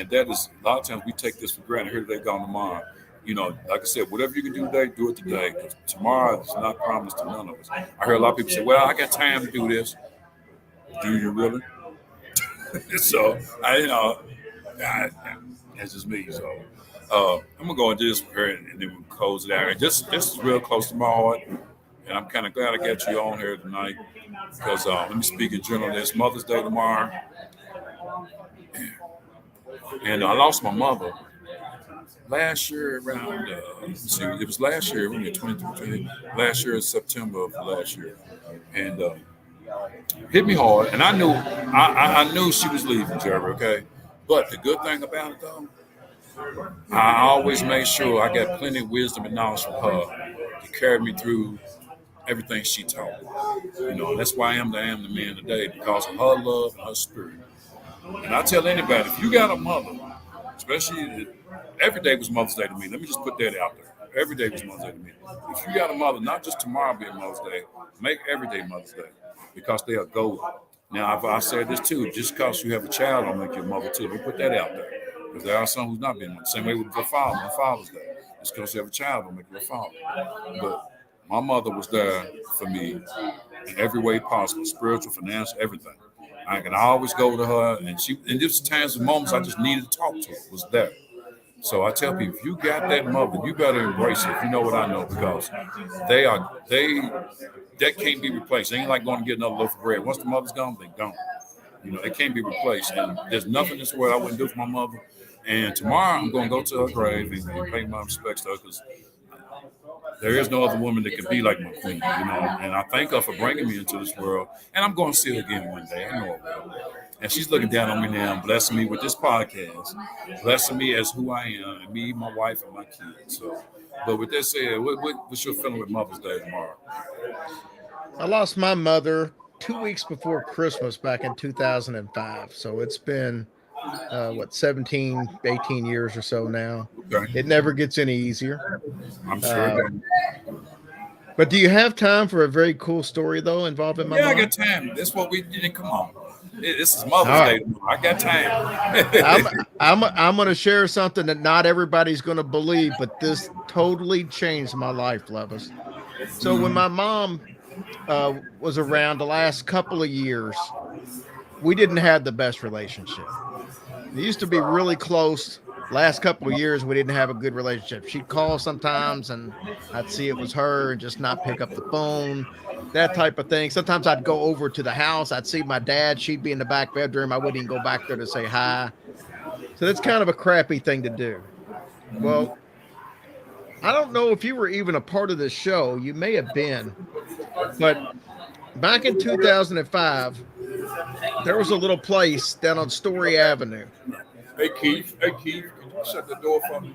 that is, a lot of times we take this for granted. Here today, gone tomorrow. like I said, whatever you can do today, do it today. 'Cause tomorrow is not promised to none of us. I heard a lot of people say, "Well, I got time to do this." Do you really? So that's just me. So I'm gonna go and do this for her, and then we'll close it out. And this is real close to my heart, and I'm kind of glad I got you on here tonight because let me speak in general. It's Mother's Day tomorrow, and I lost my mother last year around. Let's see, it was last year. We were 2023. Last year in September of last year, and hit me hard. And I knew she was leaving, Jerry. Okay, but the good thing about it though, I always made sure I got plenty of wisdom and knowledge from her to carry me through everything she taught me. And that's why I am the man today because of her love and her spirit. And I tell anybody, if you got a mother, especially every day was Mother's Day to me. Let me just put that out there. Every day was Mother's Day to me. If you got a mother, not just tomorrow being Mother's Day, make every day Mother's Day because they are golden. Now, I said this too, just because you have a child don't make you a mother too. Let me put that out there. Because there are some who's not being mother. Same way with their father on Father's Day. It's because you have a child don't make you a father. But my mother was there for me in every way possible, spiritual, financial, everything. I can always go to her, and just times and moments I just needed to talk to her was there. So I tell people, if you got that mother, you better embrace it. You know what I know because that can't be replaced. It ain't like going to get another loaf of bread. Once the mother's gone, they gone. It can't be replaced. And there's nothing in this world I wouldn't do for my mother. And tomorrow I'm going to go to her grave and pay my respects to her because there is no other woman that can be like my queen, And I thank her for bringing me into this world. And I'm going to see her again one day. I know I will. And she's looking down on me now and blessing me with this podcast, blessing me as who I am, and me, my wife, and my kids. So, but with that said, what's your feeling with Mother's Day tomorrow? I lost my mother 2 weeks before Christmas back in 2005. So it's been, 17, 18 years or so now. Okay. It never gets any easier. I'm sure. But do you have time for a very cool story, though, involving my mom? I got time. That's what we did. Come on. This is Mother's Day. I got time. I'm going to share something that not everybody's going to believe, but this totally changed my life, Levis. So when my mom was around the last couple of years, we didn't have the best relationship. It used to be really close. Last couple of years, we didn't have a good relationship. She'd call sometimes, and I'd see it was her and just not pick up the phone, that type of thing. Sometimes I'd go over to the house. I'd see my dad. She'd be in the back bedroom. I wouldn't even go back there to say hi. So that's kind of a crappy thing to do. Well, I don't know if you were even a part of this show. You may have been. But back in 2005, there was a little place down on Story Avenue. Hey, Keith, can you shut the door for me?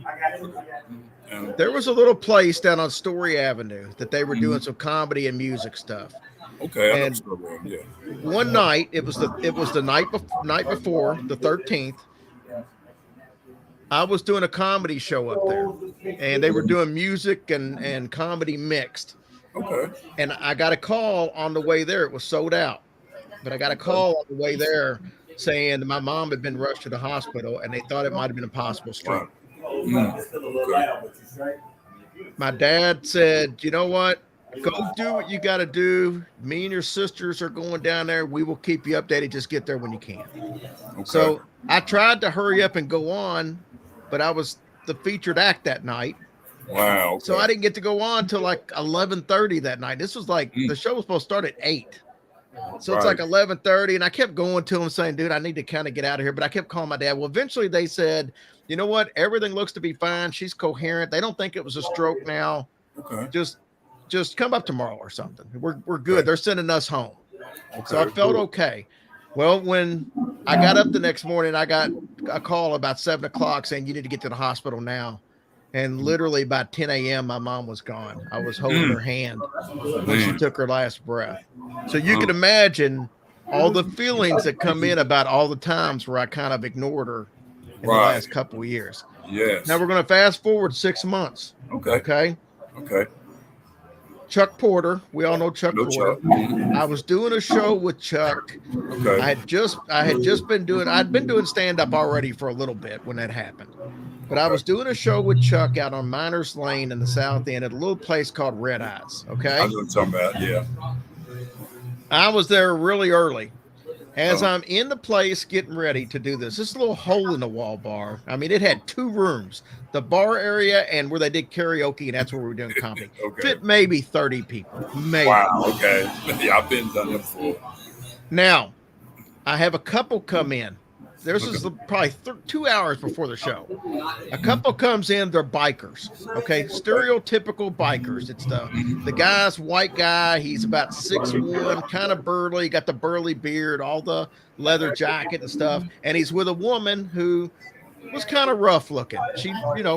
There was a little place down on Story Avenue that they were doing some comedy and music stuff. Okay, and one night, it was the night before, the 13th. I was doing a comedy show up there, and they were doing music and comedy mixed. Okay. And I got a call on the way there. It was sold out, but I got a call on the way there saying my mom had been rushed to the hospital and they thought it might have been a possible stroke. My dad said, you know what? Go do what you got to do. Me and your sisters are going down there. We will keep you updated. Just get there when you can. Okay. So I tried to hurry up and go on, but I was the featured act that night. Wow. Okay. So I didn't get to go on till like 11:30 that night. This was like the show was supposed to start at 8. So it's like 11:30, and I kept going to him saying, dude, I need to kind of get out of here. But I kept calling my dad. Well, eventually they said, you know what? Everything looks to be fine. She's coherent. They don't think it was a stroke now. Okay. Just come up tomorrow or something. We're good. Okay. They're sending us home. Okay. So I felt okay. Well, when I got up the next morning, I got a call about 7 o'clock saying you need to get to the hospital now. And literally by 10 a.m., my mom was gone. I was holding her hand when she took her last breath. So you can imagine all the feelings that come in about all the times where I kind of ignored her in the last couple of years. Yes. Now we're going to fast forward 6 months. Okay. Chuck Porter. We all know Chuck Porter. I was doing a show with Chuck. Okay. I'd been doing stand-up already for a little bit when that happened. But I was doing a show with Chuck out on Miners Lane in the South End at a little place called Red Eyes. I Okay. know what you're talking about. Yeah. I was there really early. As Uh, I'm in the place getting ready to do this little hole in the wall bar. I mean, it had 2 rooms, the bar area and where they did karaoke, and that's where we were doing comedy. Okay. Fit maybe 30 people, maybe. Wow. Okay. Yeah, I've been done that before. Now, I have a couple come in. This is probably 2 hours before the show. A couple comes in, they're bikers. Okay, stereotypical bikers. It's the guy's white guy. He's about 6'1", kind of burly, got the burly beard, all the leather jacket and stuff. And he's with a woman who was kind of rough looking. She,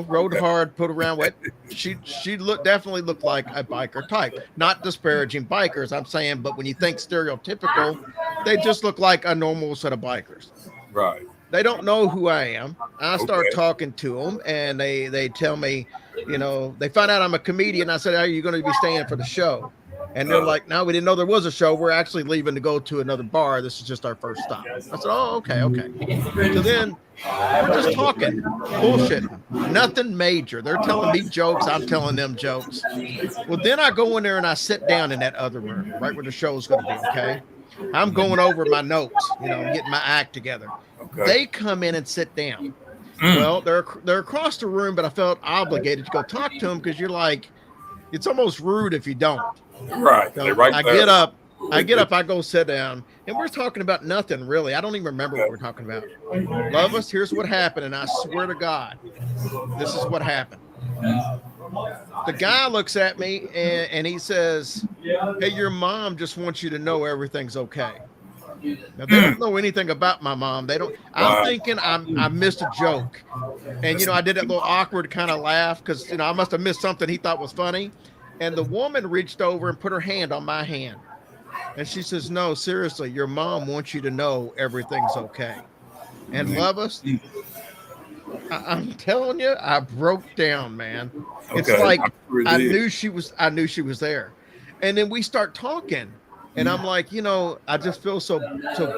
rode hard, put around wet. She definitely looked like a biker type. Not disparaging bikers, I'm saying, but when you think stereotypical, they just look like a normal set of bikers. Right. They don't know who I am. I start Okay. talking to them, and they tell me, they find out I'm a comedian. I said, "Are you going to be staying for the show?" And they're like, "No, we didn't know there was a show. We're actually leaving to go to another bar. This is just our first stop." I said, "Oh, okay." So then we're just talking, bullshitting, nothing major. They're telling me jokes. I'm telling them jokes. Well, then I go in there and I sit down in that other room, right where the show's going to be. Okay. I'm going over my notes, getting my act together. Okay. They come in and sit down. Well, they're across the room, but I felt obligated to go talk to them because you're like, it's almost rude if you don't. Right. So They're right I there. get up, I go sit down, and we're talking about nothing really. I don't even remember what we're talking about. Love us, here's what happened, and I swear to God, this is what happened. The guy looks at me and he says, "Hey, your mom just wants you to know everything's okay." Now they don't know anything about my mom. They don't. I'm thinking I missed a joke, and I did that little awkward kind of laugh because I must have missed something he thought was funny. And the woman reached over and put her hand on my hand, and she says, "No, seriously, your mom wants you to know everything's okay." And love us. I'm telling you, I broke down, man. It's Okay. like Really I did. knew she was there. And then we start talking. And I'm like, I just feel so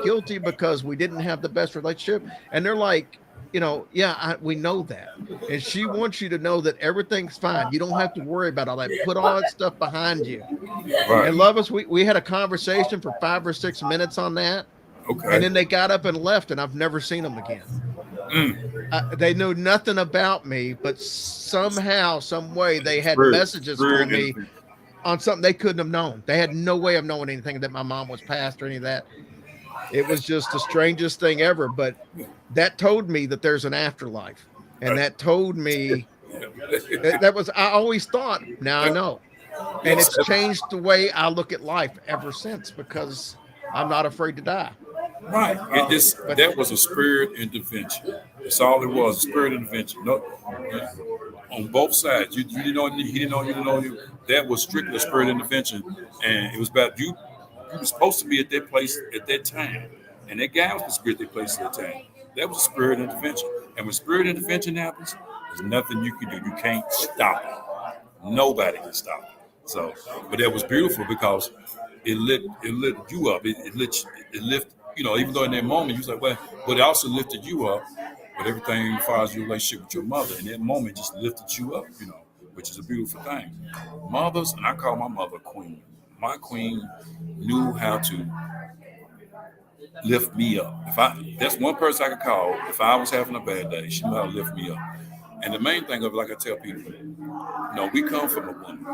guilty because we didn't have the best relationship. And they're like, yeah, we know that. And she wants you to know that everything's fine. You don't have to worry about all that. Put all that stuff behind you. Right. And love us, we had a conversation for 5 or 6 minutes on that. Okay. And then they got up and left, and I've never seen them again. They knew nothing about me, but somehow, some way, they had messages for me on something they couldn't have known. They had no way of knowing anything that my mom was passed or any of that. It was just the strangest thing ever. But that told me that there's an afterlife, and that told me that was. I always thought. Now I know, and it's changed the way I look at life ever since because I'm not afraid to die. Right. That was a spirit intervention. That's all it was, a spirit intervention. No, on both sides. You didn't know, he didn't know, you didn't know. That was strictly a spirit intervention. And it was about you. You were supposed to be at that place at that time. And that guy was supposed to be at that place at that time. That was a spirit intervention. And when spirit intervention happens, there's nothing you can do. You can't stop it. Nobody can stop it. So, but that was beautiful because it lit you up. It lifted, even though in that moment you was like, well, but it also lifted you up. But everything as far as your relationship with your mother in that moment just lifted you up, which is a beautiful thing. Mothers, and I call my mother queen. My queen knew how to lift me up. That's one person I could call if I was having a bad day. She knew how to lift me up. And the main thing of it, like I tell people, we come from a woman.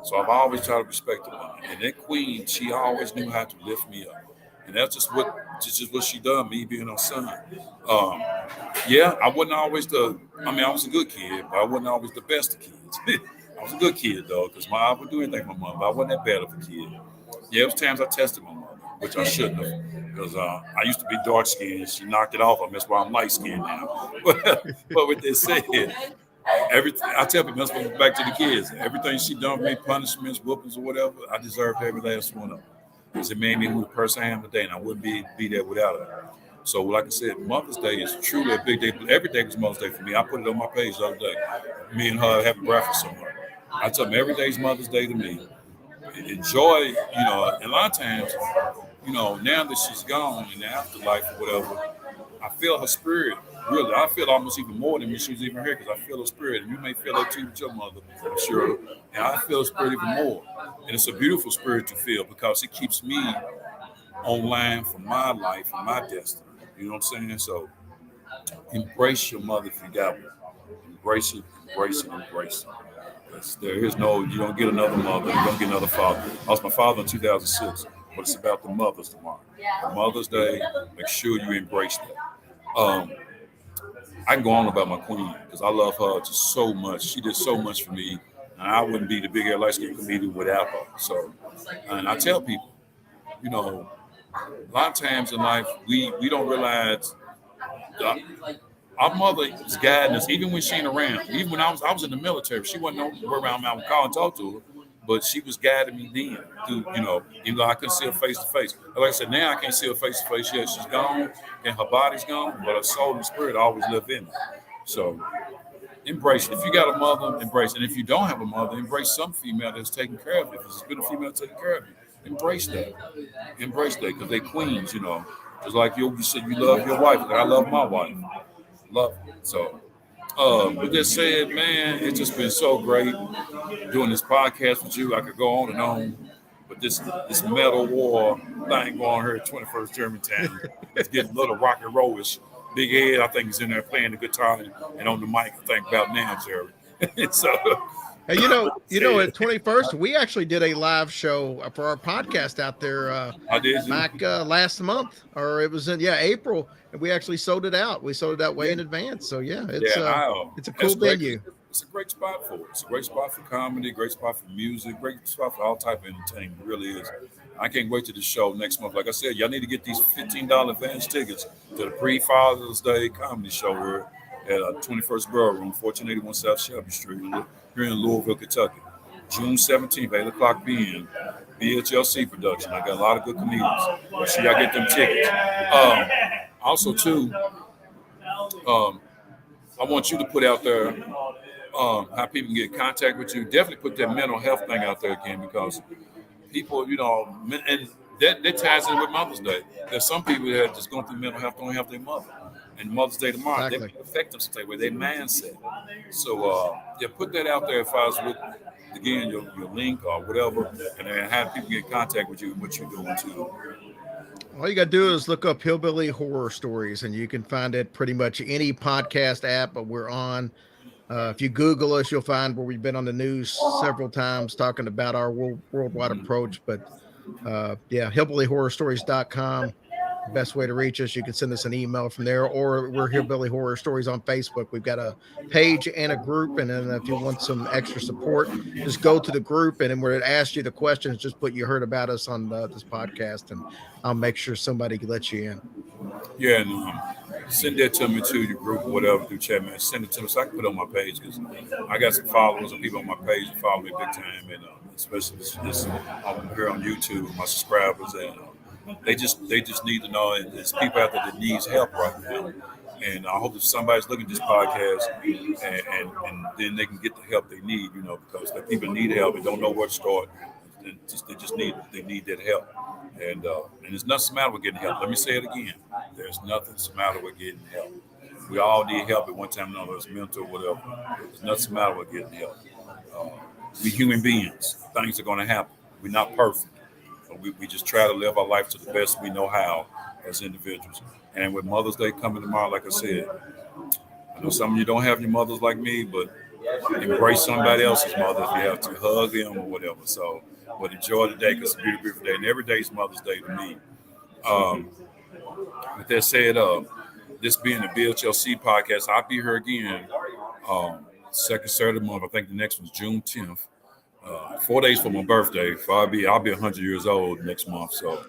So I've always tried to respect the woman. And that queen, she always knew how to lift me up. And that's just what she done, me being her son. I wasn't always I was a good kid, but I wasn't always the best of kids. I was a good kid, though, because I would do anything for my mom, but I wasn't that bad of a kid. Yeah, there was times I tested my mother, which I shouldn't have, because I used to be dark-skinned. She knocked it off. That's why I'm light-skinned now. But with that said, I tell people, that's what back to the kids. Everything she done for me, punishments, whoopings, or whatever, I deserved every last one of them. Because it made me who the person I am today, and I wouldn't be there without her. So, like I said, Mother's Day is truly a big day. Every day was Mother's Day for me. I put it on my page the other day. Me and her having breakfast somewhere. I tell them every day's Mother's Day to me. Enjoy, and a lot of times, now that she's gone in the afterlife or whatever, I feel her spirit really, I feel almost even more than when she was even here because I feel the spirit. And you may feel that too with your mother, I'm sure. And I feel the spirit even more. And it's a beautiful spirit to feel because it keeps me online for my life and my destiny. You know what I'm saying? So embrace your mother if you got one. Embrace it, embrace it, embrace it. There is no, you don't get another mother, you don't get another father. I lost my father in 2006, but it's about the mothers tomorrow. Mother's Day, make sure you embrace that. I can go on about my queen because I love her just so much. She did so much for me, and I wouldn't be the big air light skin comedian without her. So, and I tell people, you know, a lot of times in life we don't realize that our mother is guiding us, even when she ain't around. Even when I was in the military, she wasn't nowhere around. I would call and talk to her, but she was guiding me then. Through, even though I couldn't see her face to face. Like I said, now I can't see her face to face yet. She's gone and her body's gone, but her soul and spirit always live in me. So embrace it. If you got a mother, embrace it. And if you don't have a mother, embrace some female that's taking care of you. If it's been a female taking care of you, embrace that. Embrace that because they queens. Just like you said, you love your wife. Like I love my wife. Love it. So, with that said, man, it's just been so great doing this podcast with you. I could go on and on, but this metal war thing going on here at 21st Germantown, it's getting a little rock and rollish. Big Ed, I think, is in there playing the guitar and on the mic. I think about now, Jerry. So, hey, at 21st, we actually did a live show for our podcast out there back last month, or it was in April, and we actually sold it out. We sold it out way in advance. So it's a cool venue. It's a great spot for it. It's a great spot for comedy, great spot for music, great spot for all type of entertainment. It really is. I can't wait to the show next month. Like I said, y'all need to get these $15 advance tickets to the pre-Father's Day comedy show here at 21st Borough Room, 1481 South Shelby Street, here in Louisville, Kentucky. June 17th, 8 o'clock p.m. BHLC production. I got a lot of good comedians. Make sure y'all get them tickets. Also, too, I want you to put out there how people can get in contact with you. Definitely put that mental health thing out there again because people, and that ties in with Mother's Day. There's some people that are just going through mental health don't have their mother. And Mother's Day tomorrow, exactly. They affect them some way, their mindset. So, put that out there as far as with, again, your link or whatever, and then have people get in contact with you and what you're doing too. All you got to do is look up Hillbilly Horror Stories, and you can find it pretty much any podcast app that we're on. If you Google us, you'll find where we've been on the news several times talking about our worldwide approach. But hillbillyhorrorstories.com. Best way to reach us. You can send us an email from there, or we're Hillbilly Horror Stories on Facebook. We've got a page and a group, and then if you want some extra support, just go to the group, and then where it asks you the questions, just put "you heard about us" on this podcast, and I'll make sure somebody lets you in. Yeah, and send that to me too, your group or whatever through chat, man. Send it to me so I can put it on my page because I got some followers and people on my page who follow me big time, and especially this I'm here on YouTube, my subscribers, and they just need to know there's people out there that needs help right now. And I hope if somebody's looking at this podcast and then they can get the help they need, because the people need help and don't know where to start. They need that help. And there's nothing the matter with getting help. Let me say it again. There's nothing the matter with getting help. We all need help at one time or another, it's mental or whatever. There's nothing the matter with getting help. We human beings. Things are going to happen. We're not perfect. But we just try to live our life to the best we know how as individuals. And with Mother's Day coming tomorrow, like I said, I know some of you don't have your mothers like me, but embrace somebody else's mother if you have to. Hug them or whatever. So, but enjoy the day because it's a beautiful, beautiful day. And every day is Mother's Day to me. With that said, this being the BHLC podcast, I'll be here again second Saturday of the month. I think the next one's June 10th. 4 days for my birthday. I'll be 100 years old next month, so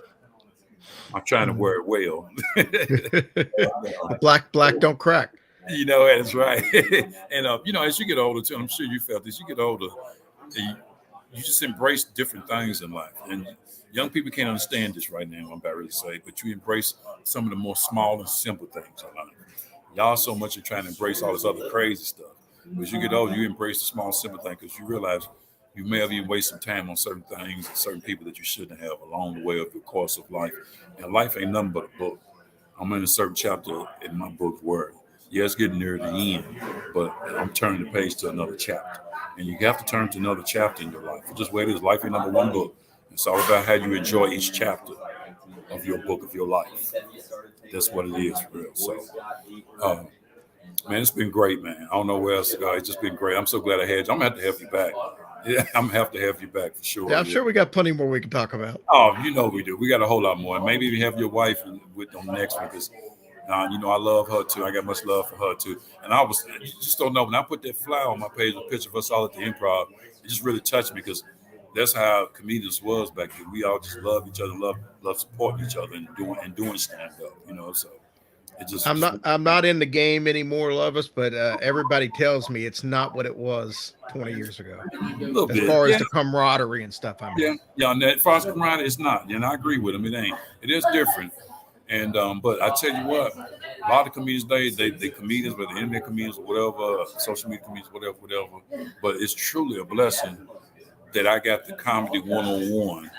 I'm trying to wear it well. Black don't crack. That's right. And as you get older too, I'm sure you felt this. You get older, you just embrace different things in life. And young people can't understand this right now. I'm about ready to say, but you embrace some of the more small and simple things in life. Y'all so much are trying to embrace all this other crazy stuff. But as you get older, you embrace the small, simple thing because you realize you may have even wasted some time on certain things and certain people that you shouldn't have along the way of the course of life. And life ain't nothing but a book. I'm in a certain chapter in my book where Yeah, it's getting near the end, but I'm turning the page to another chapter. And you have to turn to another chapter in your life. Just where it is, life ain't number one book. It's all about how you enjoy each chapter of your book of your life. That's what it is, for real. So, man, it's been great, man. I don't know where else to go. It's just been great. I'm so glad I had you. I'm gonna have to have you back. Yeah, I'm gonna have to have you back for sure. Yeah, I'm sure we got plenty more we can talk about. Oh, you know we do. We got a whole lot more. Maybe even have your wife with on the next one because, you know, I love her too. I got much love for her too. And you just don't know when I put that flyer on my page, a picture of us all at the Improv, it just really touched me because that's how comedians was back then. We all just love each other, love supporting each other and doing stand up. You know, so it just I'm not in the game anymore, Lovis, but everybody tells me it's not what it was 20 years ago. a little As bit. far as Yeah. the camaraderie and stuff. I mean, Yeah, and that far as camaraderie, it's not. And I agree with him. It ain't. It is different. And but I tell you what, a lot of comedians they comedians, whether internet comedians or whatever, social media comedians, whatever. But it's truly a blessing that I got the comedy one-on-one,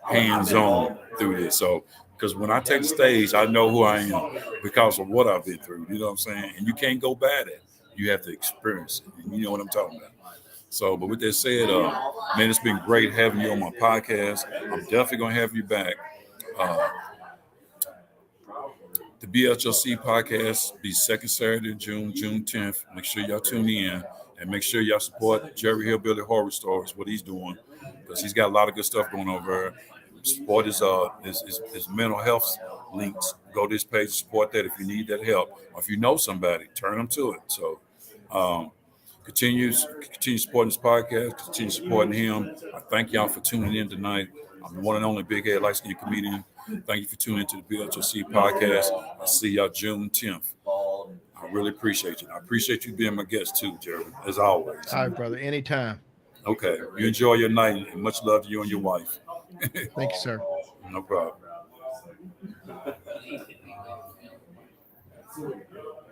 hands-on through this. So because when I take the stage, I know who I am because of what I've been through. You know what I'm saying? And you can't go by that. You have to experience it. And you know what I'm talking about. So, but with that said, man, it's been great having you on my podcast. I'm definitely gonna have you back. The BHLC podcast be second Saturday in June 10th. Make sure y'all tune in and make sure y'all support Jerry Hillbilly Horror Stories, what he's doing, because he's got a lot of good stuff going over. Support his mental health links. Go to his page, support that if you need that help, or if you know somebody, turn them to it. So. Continue supporting this podcast. Continue supporting him. I thank y'all for tuning in tonight. I'm the one and only big head light skinned comedian. Thank you for tuning into the BHLC podcast. I'll see y'all June 10th. I really appreciate you. I appreciate you being my guest too, Jerry, as always. all right, brother. Anytime. Okay. You enjoy your night and much love to you and your wife. Thank you, sir. No problem.